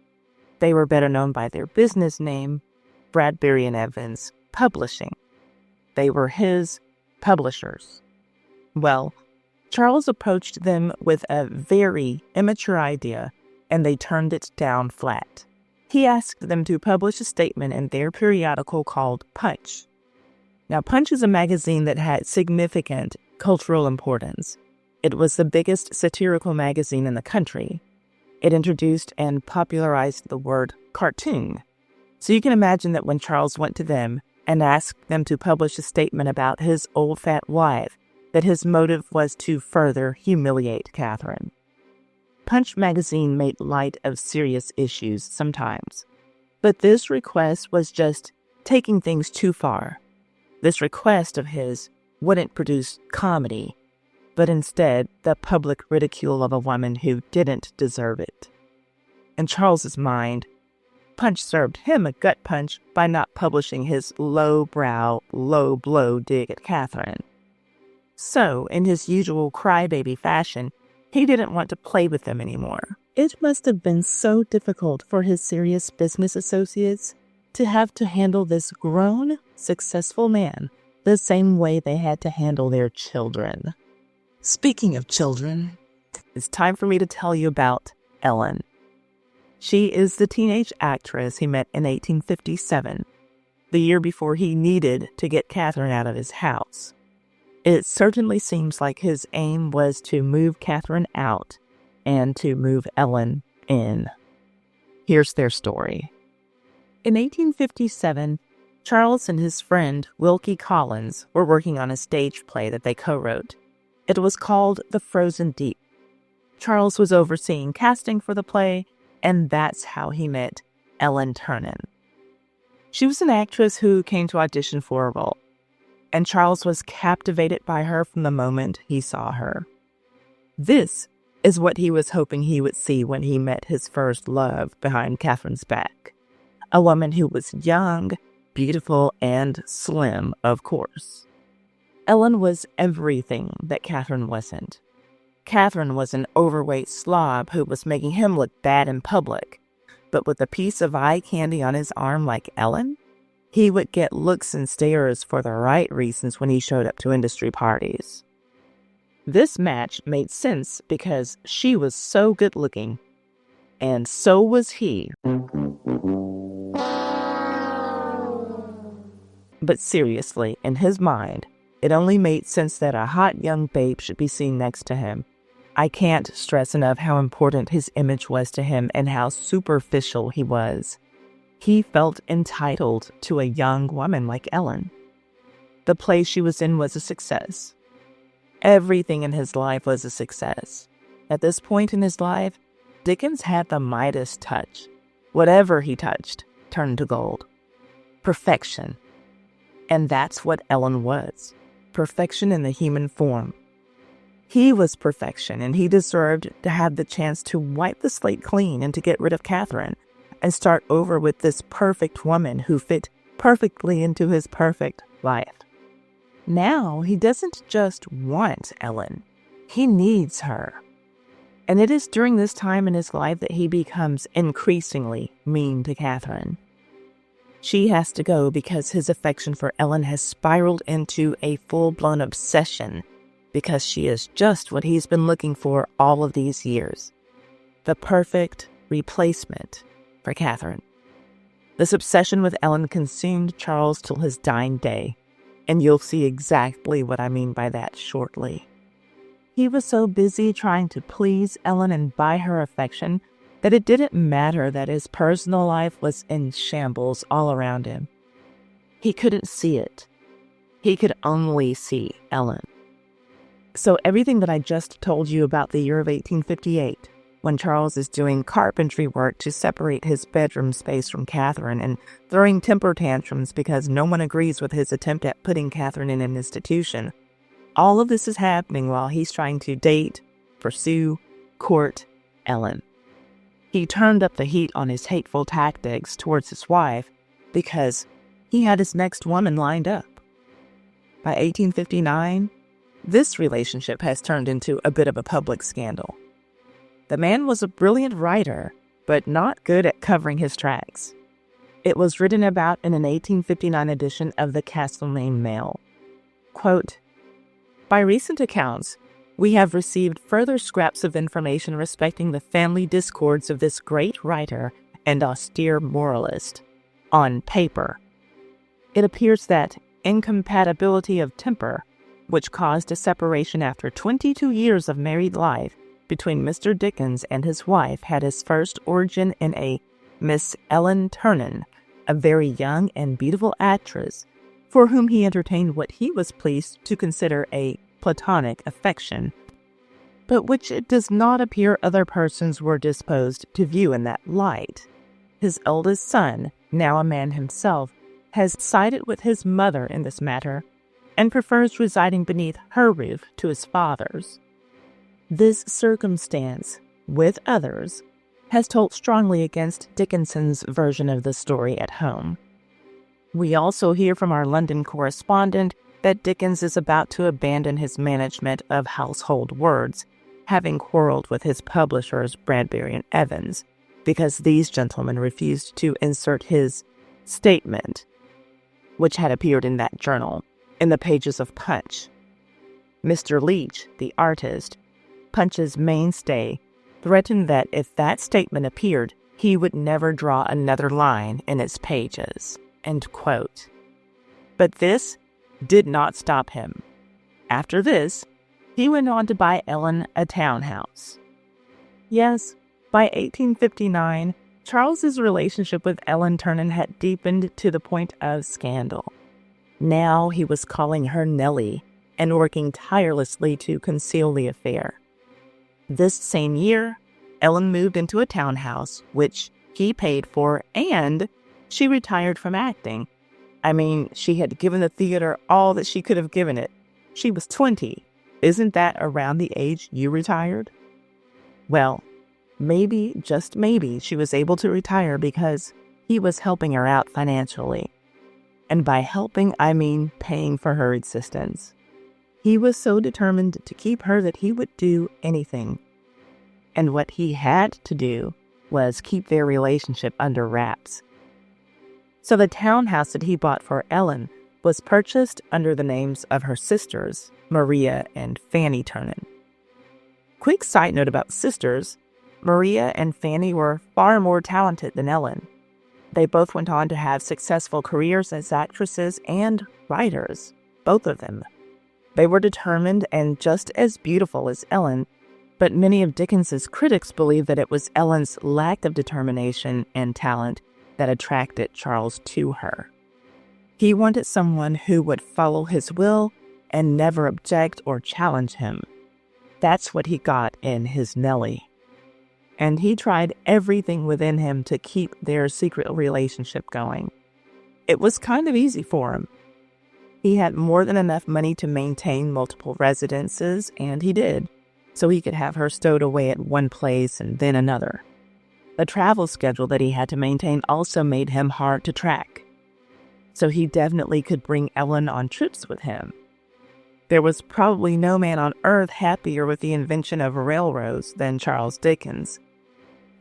They were better known by their business name, Bradbury and Evans Publishing. They were his publishers. Well, Charles approached them with a very immature idea, and they turned it down flat. He asked them to publish a statement in their periodical called Punch. Now, Punch is a magazine that had significant cultural importance. It was the biggest satirical magazine in the country. It introduced and popularized the word cartoon. So you can imagine that when Charles went to them and asked them to publish a statement about his old fat wife, that his motive was to further humiliate Catherine. Punch magazine made light of serious issues sometimes, but this request was just taking things too far. This request of his wouldn't produce comedy, but instead the public ridicule of a woman who didn't deserve it. In Charles's mind, Punch served him a gut punch by not publishing his low-brow, low-blow dig at Catherine. So, in his usual crybaby fashion, he didn't want to play with them anymore. It must have been so difficult for his serious business associates to have to handle this grown, successful man the same way they had to handle their children. Speaking of children, It's time for me to tell you about Ellen. She is the teenage actress he met in 1857, the year before he needed to get Catherine out of his house. It certainly seems like his aim was to move Catherine out and to move Ellen in. Here's their story. In 1857, Charles and his friend Wilkie Collins were working on a stage play that they co-wrote. It was called The Frozen Deep. Charles was overseeing casting for the play, and that's how he met Ellen Ternan. She was an actress who came to audition for a role, and Charles was captivated by her from the moment he saw her. This is what he was hoping he would see when he met his first love behind Catherine's back. A woman who was young, beautiful, and slim, of course. Ellen was everything that Catherine wasn't. Catherine was an overweight slob who was making him look bad in public, but with a piece of eye candy on his arm like Ellen, he would get looks and stares for the right reasons when he showed up to industry parties. This match made sense because she was so good-looking, and so was he. But seriously, in his mind, it only made sense that a hot young babe should be seen next to him. I can't stress enough how important his image was to him and how superficial he was. He felt entitled to a young woman like Ellen. The play she was in was a success. Everything in his life was a success. At this point in his life, Dickens had the Midas touch. Whatever he touched turned to gold. Perfection. And that's what Ellen was. Perfection in the human form. He was perfection, and he deserved to have the chance to wipe the slate clean and to get rid of Catherine and start over with this perfect woman who fit perfectly into his perfect life. Now, he doesn't just want Ellen. He needs her. And it is during this time in his life that he becomes increasingly mean to Catherine. She has to go because his affection for Ellen has spiraled into a full-blown obsession because she is just what he's been looking for all of these years. The perfect replacement for Catherine. This obsession with Ellen consumed Charles till his dying day, and you'll see exactly what I mean by that shortly. He was so busy trying to please Ellen and buy her affection that it didn't matter that his personal life was in shambles all around him. He couldn't see it. He could only see Ellen. So everything that I just told you about the year of 1858, when Charles is doing carpentry work to separate his bedroom space from Catherine and throwing temper tantrums because no one agrees with his attempt at putting Catherine in an institution, all of this is happening while he's trying to date, pursue, court Ellen. He turned up the heat on his hateful tactics towards his wife because he had his next woman lined up. By 1859, this relationship has turned into a bit of a public scandal. The man was a brilliant writer, but not good at covering his tracks. It was written about in an 1859 edition of the Castlemaine Mail. Quote, "By recent accounts, we have received further scraps of information respecting the family discords of this great writer and austere moralist. On paper, it appears that incompatibility of temper which caused a separation after 22 years of married life between Mr. Dickens and his wife, had its first origin in a Miss Ellen Ternan, a very young and beautiful actress, for whom he entertained what he was pleased to consider a platonic affection, but which it does not appear other persons were disposed to view in that light. His eldest son, now a man himself, has sided with his mother in this matter, and prefers residing beneath her roof to his father's. This circumstance, with others, has told strongly against Dickinson's version of the story at home. We also hear from our London correspondent that Dickens is about to abandon his management of Household Words, having quarreled with his publishers Bradbury and Evans, because these gentlemen refused to insert his statement, which had appeared in that journal, in the pages of Punch. Mr. Leach, the artist, Punch's mainstay, threatened that if that statement appeared, he would never draw another line in its pages. End quote. But this did not stop him. After this, he went on to buy Ellen a townhouse. Yes, by 1859, Charles's relationship with Ellen Ternan had deepened to the point of scandal. Now he was calling her Nellie and working tirelessly to conceal the affair. This same year, Ellen moved into a townhouse, which he paid for, and she retired from acting. I mean, she had given the theater all that she could have given it. She was 20. Isn't that around the age you retired? Well, maybe, just maybe, she was able to retire because he was helping her out financially. And by helping, I mean paying for her existence. He was so determined to keep her that he would do anything. And what he had to do was keep their relationship under wraps. So the townhouse that he bought for Ellen was purchased under the names of her sisters, Maria and Fanny Ternan. Quick side note about sisters, Maria and Fanny were far more talented than Ellen. They both went on to have successful careers as actresses and writers, both of them. They were determined and just as beautiful as Ellen, but many of Dickens's critics believe that it was Ellen's lack of determination and talent that attracted Charles to her. He wanted someone who would follow his will and never object or challenge him. That's what he got in his Nellie. And he tried everything within him to keep their secret relationship going. It was kind of easy for him. He had more than enough money to maintain multiple residences, and he did, so he could have her stowed away at one place and then another. The travel schedule that he had to maintain also made him hard to track, so he definitely could bring Ellen on trips with him. There was probably no man on earth happier with the invention of railroads than Charles Dickens.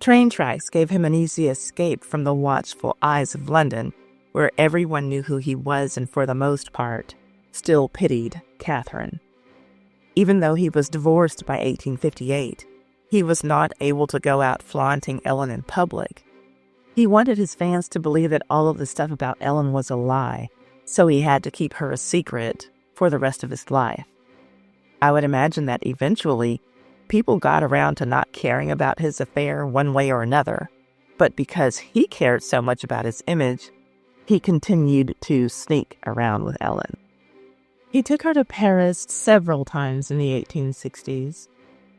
Train tracks gave him an easy escape from the watchful eyes of London, where everyone knew who he was and, for the most part, still pitied Catherine. Even though he was divorced by 1858, he was not able to go out flaunting Ellen in public. He wanted his fans to believe that all of the stuff about Ellen was a lie, so he had to keep her a secret for the rest of his life. I would imagine that eventually, people got around to not caring about his affair one way or another, but because he cared so much about his image, he continued to sneak around with Ellen. He took her to Paris several times in the 1860s.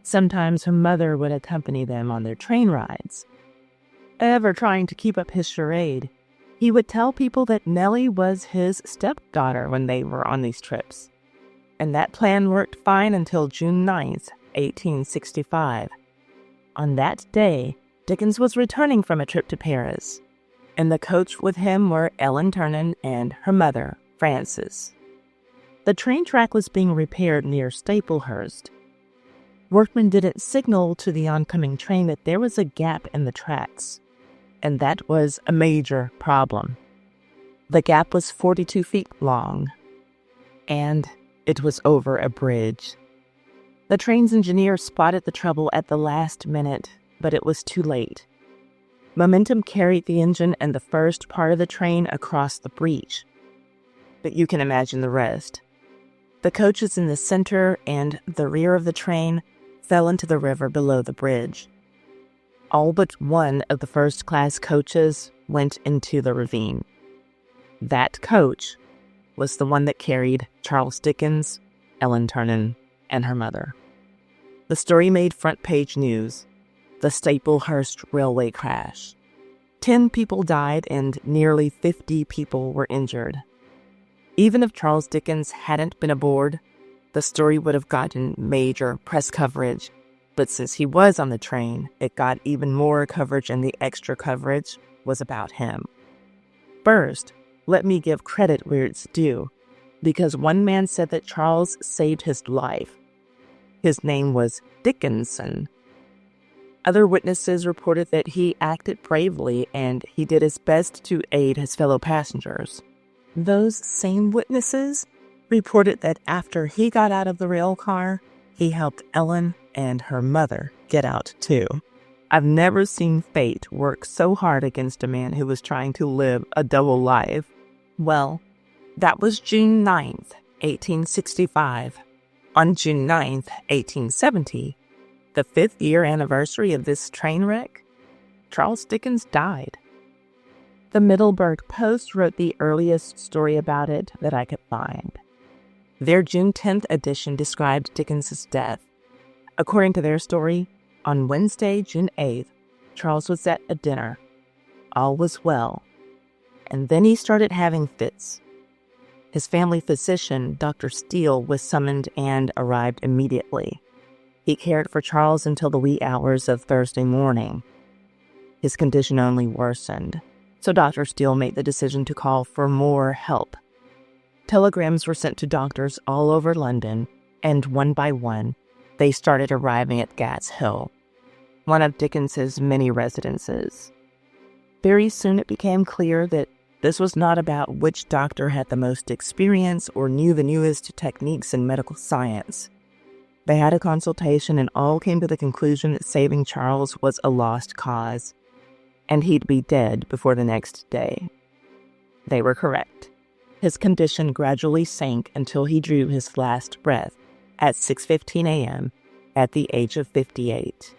Sometimes her mother would accompany them on their train rides. Ever trying to keep up his charade, he would tell people that Nellie was his stepdaughter when they were on these trips. And that plan worked fine until June 9th, 1865. On that day, Dickens was returning from a trip to Paris. In the coach with him were Ellen Ternan and her mother, Frances. The train track was being repaired near Staplehurst. Workmen didn't signal to the oncoming train that there was a gap in the tracks, and that was a major problem. The gap was 42 feet long, and it was over a bridge. The train's engineer spotted the trouble at the last minute, but it was too late. Momentum carried the engine and the first part of the train across the breach. But you can imagine the rest. The coaches in the center and the rear of the train fell into the river below the bridge. All but one of the first-class coaches went into the ravine. That coach was the one that carried Charles Dickens, Ellen Ternan, and her mother. The story made front-page news, the Staplehurst railway crash. 10 people died and nearly 50 people were injured. Even if Charles Dickens hadn't been aboard, the story would have gotten major press coverage. But since he was on the train, it got even more coverage, and the extra coverage was about him. First, let me give credit where it's due, because one man said that Charles saved his life. His name was Dickinson. Other witnesses reported that he acted bravely and he did his best to aid his fellow passengers. Those same witnesses reported that after he got out of the rail car, he helped Ellen and her mother get out too. I've never seen fate work so hard against a man who was trying to live a double life. Well, that was June 9th, 1865. On June 9th, 1870, the 5th year anniversary of this train wreck, Charles Dickens died. The Middleburg Post wrote the earliest story about it that I could find. Their June 10th edition described Dickens's death. According to their story, on Wednesday, June 8th, Charles was at a dinner. All was well. And then he started having fits. His family physician, Dr. Steele, was summoned and arrived immediately. He cared for Charles until the wee hours of Thursday morning. His condition only worsened, so Dr. Steele made the decision to call for more help. Telegrams were sent to doctors all over London, and one by one, they started arriving at Gad's Hill, one of Dickens's many residences. Very soon it became clear that this was not about which doctor had the most experience or knew the newest techniques in medical science. They had a consultation and all came to the conclusion that saving Charles was a lost cause, and he'd be dead before the next day. They were correct. His condition gradually sank until he drew his last breath at 6:15 a.m. at the age of 58.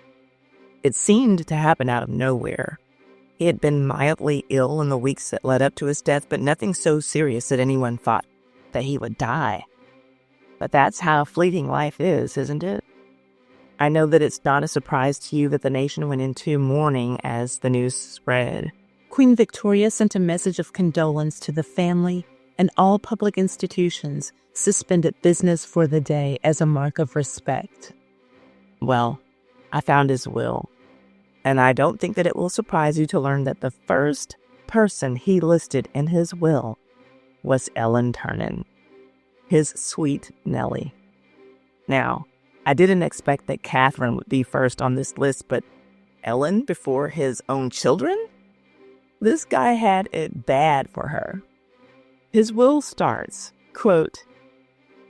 It seemed to happen out of nowhere. He had been mildly ill in the weeks that led up to his death, but nothing so serious that anyone thought that he would die. But that's how fleeting life is, isn't it? I know that it's not a surprise to you that the nation went into mourning as the news spread. Queen Victoria sent a message of condolence to the family, and all public institutions suspended business for the day as a mark of respect. Well, I found his will. And I don't think that it will surprise you to learn that the first person he listed in his will was Ellen Ternan, his sweet Nellie. Now, I didn't expect that Catherine would be first on this list, but Ellen before his own children? This guy had it bad for her. His will starts, quote,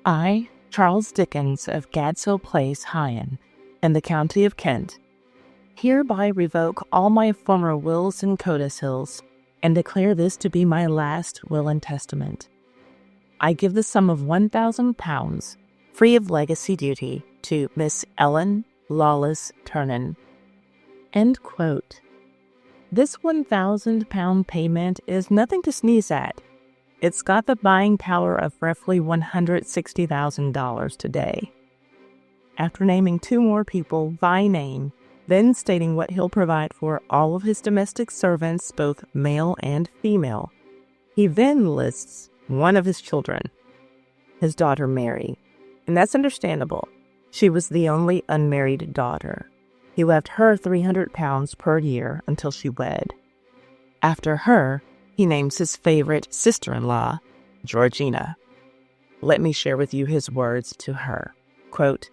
I, Charles Dickens of Gadshill Place, Hyen, in the county of Kent, hereby revoke all my former wills and codicils, and declare this to be my last will and testament. I give the sum of £1,000, free of legacy duty, to Miss Ellen Lawless Ternan. End quote. This £1,000 payment is nothing to sneeze at. It's got the buying power of roughly $160,000 today. After naming 2 more people by name, then stating what he'll provide for all of his domestic servants, both male and female, he then lists one of his children, his daughter Mary. And that's understandable. She was the only unmarried daughter. He left her £300 per year until she wed. After her, he names his favorite sister-in-law, Georgina. Let me share with you his words to her. Quote,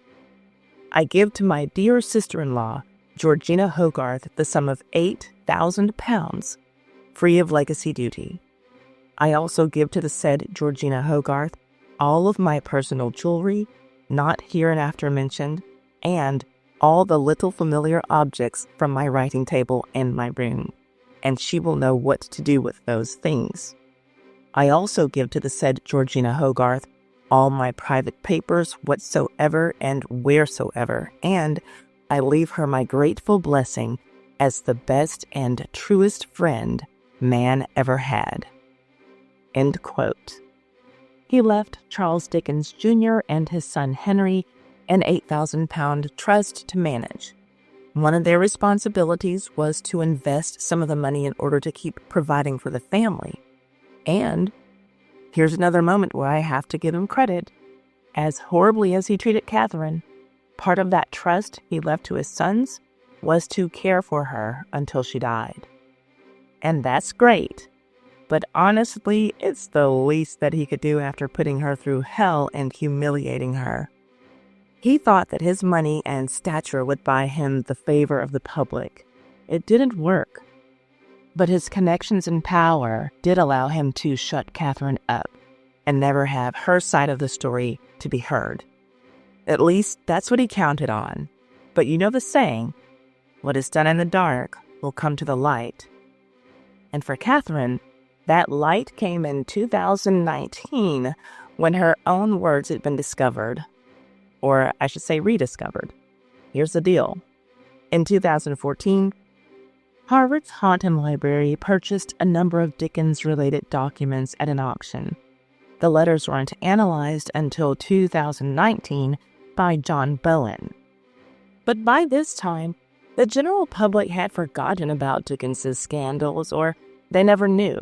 I give to my dear sister-in-law, Georgina Hogarth, the sum of £8,000, free of legacy duty. I also give to the said Georgina Hogarth all of my personal jewelry, not hereinafter mentioned, and all the little familiar objects from my writing table and my room, and she will know what to do with those things. I also give to the said Georgina Hogarth all my private papers whatsoever and wheresoever, and I leave her my grateful blessing as the best and truest friend man ever had." End quote. He left Charles Dickens Jr. and his son Henry an £8,000 trust to manage. One of their responsibilities was to invest some of the money in order to keep providing for the family. And here's another moment where I have to give him credit. As horribly as he treated Catherine, part of that trust he left to his sons was to care for her until she died. And that's great. But honestly, it's the least that he could do after putting her through hell and humiliating her. He thought that his money and stature would buy him the favor of the public. It didn't work. But his connections and power did allow him to shut Catherine up and never have her side of the story to be heard. At least that's what he counted on. But you know the saying, what is done in the dark will come to the light. And for Catherine, that light came in 2019 when her own words had been discovered. Or I should say rediscovered. Here's the deal. In 2014, Harvard's Haunton Library purchased a number of Dickens-related documents at an auction. The letters weren't analyzed until 2019 by John Bowen. But by this time, the general public had forgotten about Dickens's scandals, or they never knew.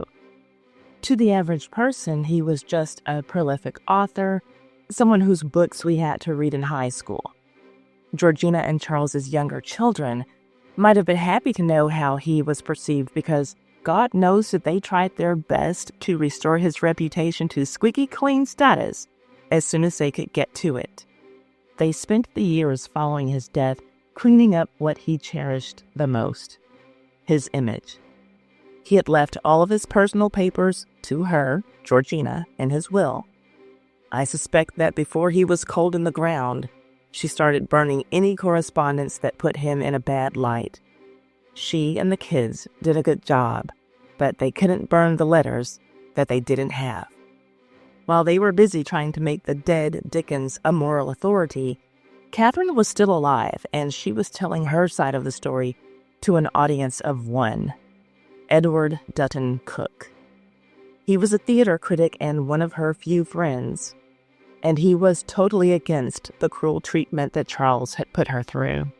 To the average person, he was just a prolific author, someone whose books we had to read in high school. Georgina and Charles's younger children might have been happy to know how he was perceived because God knows that they tried their best to restore his reputation to squeaky clean status as soon as they could get to it. They spent the years following his death cleaning up what he cherished the most, his image. He had left all of his personal papers to her, Georgina, in his will. I suspect that before he was cold in the ground, she started burning any correspondence that put him in a bad light. She and the kids did a good job, but they couldn't burn the letters that they didn't have. While they were busy trying to make the dead Dickens a moral authority, Catherine was still alive, and she was telling her side of the story to an audience of one, Edward Dutton Cook. He was a theater critic and one of her few friends, and he was totally against the cruel treatment that Charles had put her through.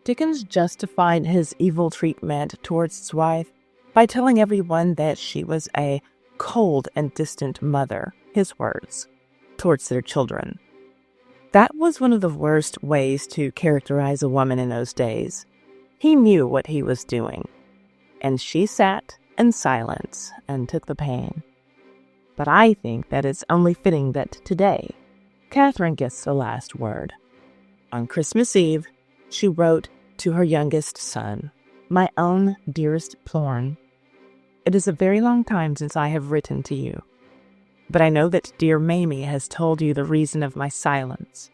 Dickens justified his evil treatment towards his wife by telling everyone that she was a cold and distant mother, his words, towards their children. That was one of the worst ways to characterize a woman in those days. He knew what he was doing, and she sat in silence and took the pain. But I think that it's only fitting that today, Catherine gets the last word. On Christmas Eve, she wrote to her youngest son, "My own dearest Plorn, it is a very long time since I have written to you, but I know that dear Mamie has told you the reason of my silence.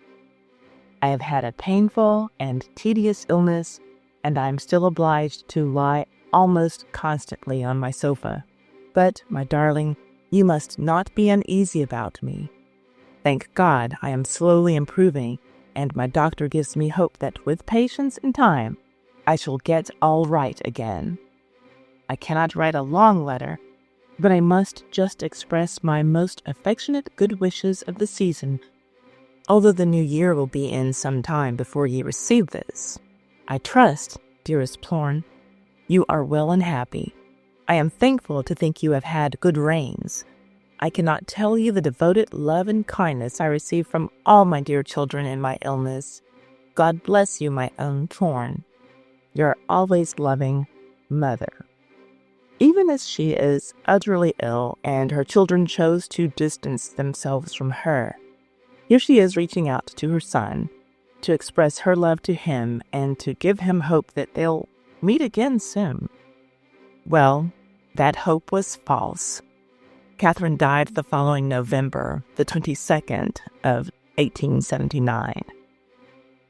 I have had a painful and tedious illness, and I am still obliged to lie almost constantly on my sofa. But, my darling, you must not be uneasy about me. Thank God I am slowly improving, and my doctor gives me hope that with patience and time, I shall get all right again. I cannot write a long letter, but I must just express my most affectionate good wishes of the season, although the new year will be in some time before ye receive this. I trust, dearest Plorn, you are well and happy. I am thankful to think you have had good rains. I cannot tell you the devoted love and kindness I receive from all my dear children in my illness. God bless you, my own Plorn. Your always loving mother." Even as she is utterly ill and her children chose to distance themselves from her, here she is reaching out to her son to express her love to him and to give him hope that they'll meet again soon. Well, that hope was false. Catherine died the following November, the 22nd of 1879.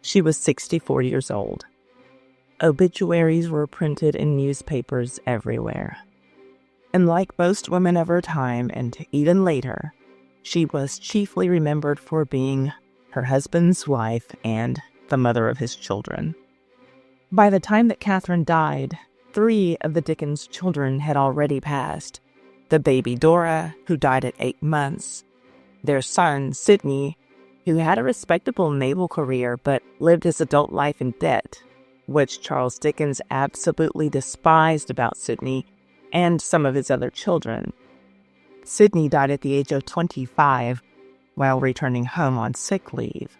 She was 64 years old. Obituaries were printed in newspapers everywhere. And like most women of her time, and even later, she was chiefly remembered for being her husband's wife and the mother of his children. By the time that Catherine died, 3 of the Dickens children had already passed. The baby Dora, who died at 8 months, their son, Sidney, who had a respectable naval career but lived his adult life in debt, which Charles Dickens absolutely despised about Sidney and some of his other children. Sidney died at the age of 25 while returning home on sick leave.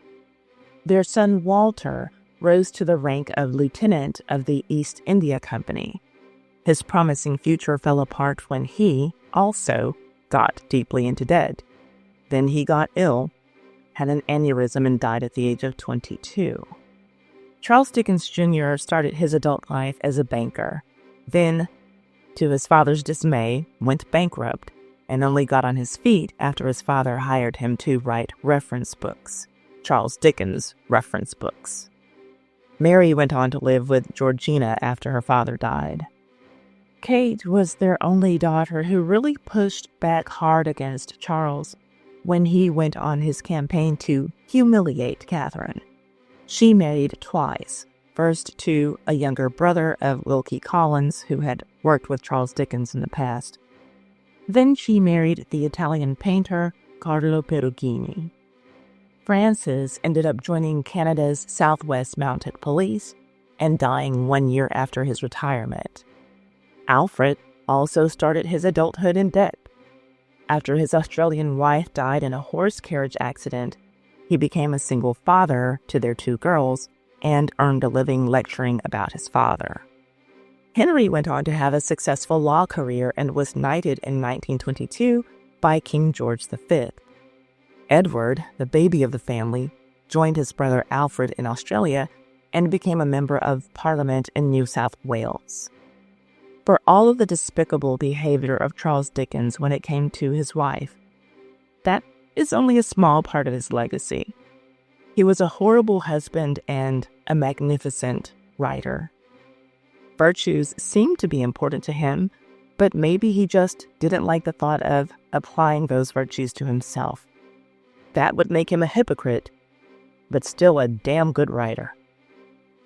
Their son Walter rose to the rank of lieutenant of the East India Company. His promising future fell apart when he, also, got deeply into debt. Then he got ill, had an aneurysm, and died at the age of 22. Charles Dickens Jr. started his adult life as a banker, then, to his father's dismay, went bankrupt, and only got on his feet after his father hired him to write reference books, Charles Dickens reference books. Mary went on to live with Georgina after her father died. Kate was their only daughter who really pushed back hard against Charles when he went on his campaign to humiliate Catherine. She married twice, first to a younger brother of Wilkie Collins, who had worked with Charles Dickens in the past. Then she married the Italian painter Carlo Perugini. Francis ended up joining Canada's Southwest Mounted Police and dying 1 year after his retirement. Alfred also started his adulthood in debt. After his Australian wife died in a horse carriage accident, he became a single father to their 2 girls and earned a living lecturing about his father. Henry went on to have a successful law career and was knighted in 1922 by King George V. Edward, the baby of the family, joined his brother Alfred in Australia and became a member of Parliament in New South Wales. For all of the despicable behavior of Charles Dickens when it came to his wife, that is only a small part of his legacy. He was a horrible husband and a magnificent writer. Virtues seemed to be important to him, but maybe he just didn't like the thought of applying those virtues to himself. That would make him a hypocrite, but still a damn good writer.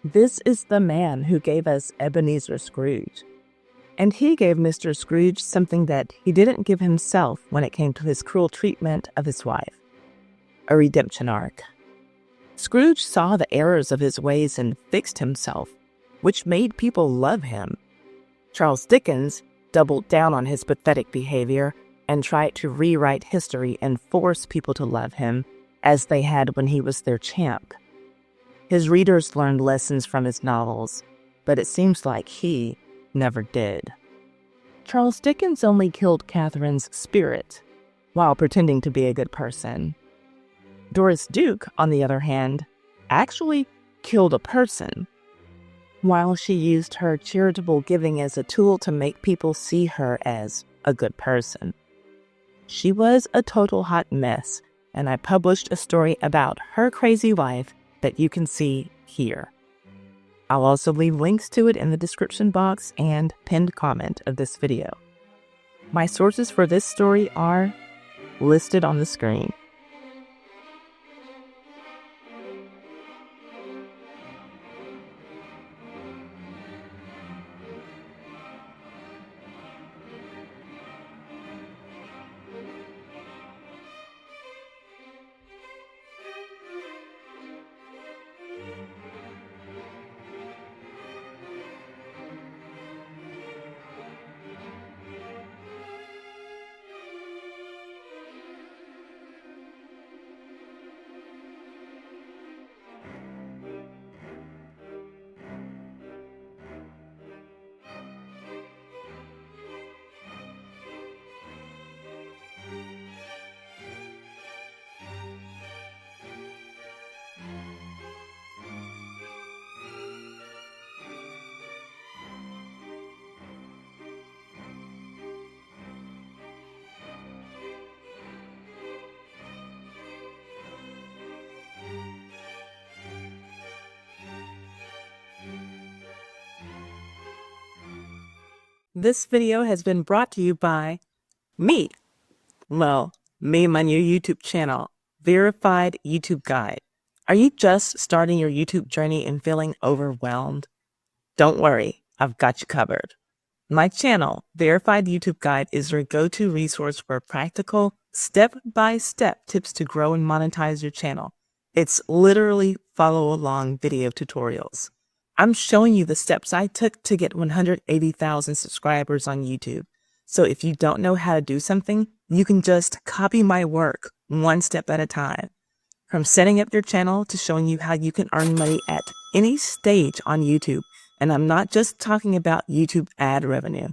This is the man who gave us Ebenezer Scrooge. And he gave Mr. Scrooge something that he didn't give himself when it came to his cruel treatment of his wife: a redemption arc. Scrooge saw the errors of his ways and fixed himself, which made people love him. Charles Dickens doubled down on his pathetic behavior and tried to rewrite history and force people to love him, as they had when he was their champ. His readers learned lessons from his novels, but it seems like he never did. Charles Dickens only killed Catherine's spirit while pretending to be a good person. Doris Duke, on the other hand, actually killed a person while she used her charitable giving as a tool to make people see her as a good person. She was a total hot mess, and I published a story about her crazy wife that you can see here. I'll also leave links to it in the description box and pinned comment of this video. My sources for this story are listed on the screen. This video has been brought to you by me. Well, Me and my new YouTube channel, Verified YouTube Guide. Are you just starting your YouTube journey and feeling overwhelmed? Don't worry, I've got you covered. My channel, Verified YouTube Guide, is your go-to resource for practical, step-by-step tips to grow and monetize your channel. It's literally follow-along video tutorials. I'm showing you the steps I took to get 180,000 subscribers on YouTube. So if you don't know how to do something, you can just copy my work one step at a time. From setting up your channel to showing you how you can earn money at any stage on YouTube. And I'm not just talking about YouTube ad revenue.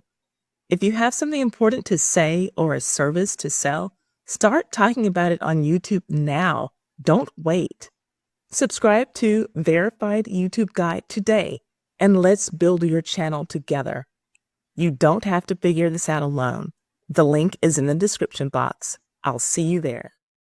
If you have something important to say or a service to sell, start talking about it on YouTube now. Don't wait. Subscribe to Verified YouTube Guide today, and let's build your channel together. You don't have to figure this out alone. The link is in the description box. I'll see you there.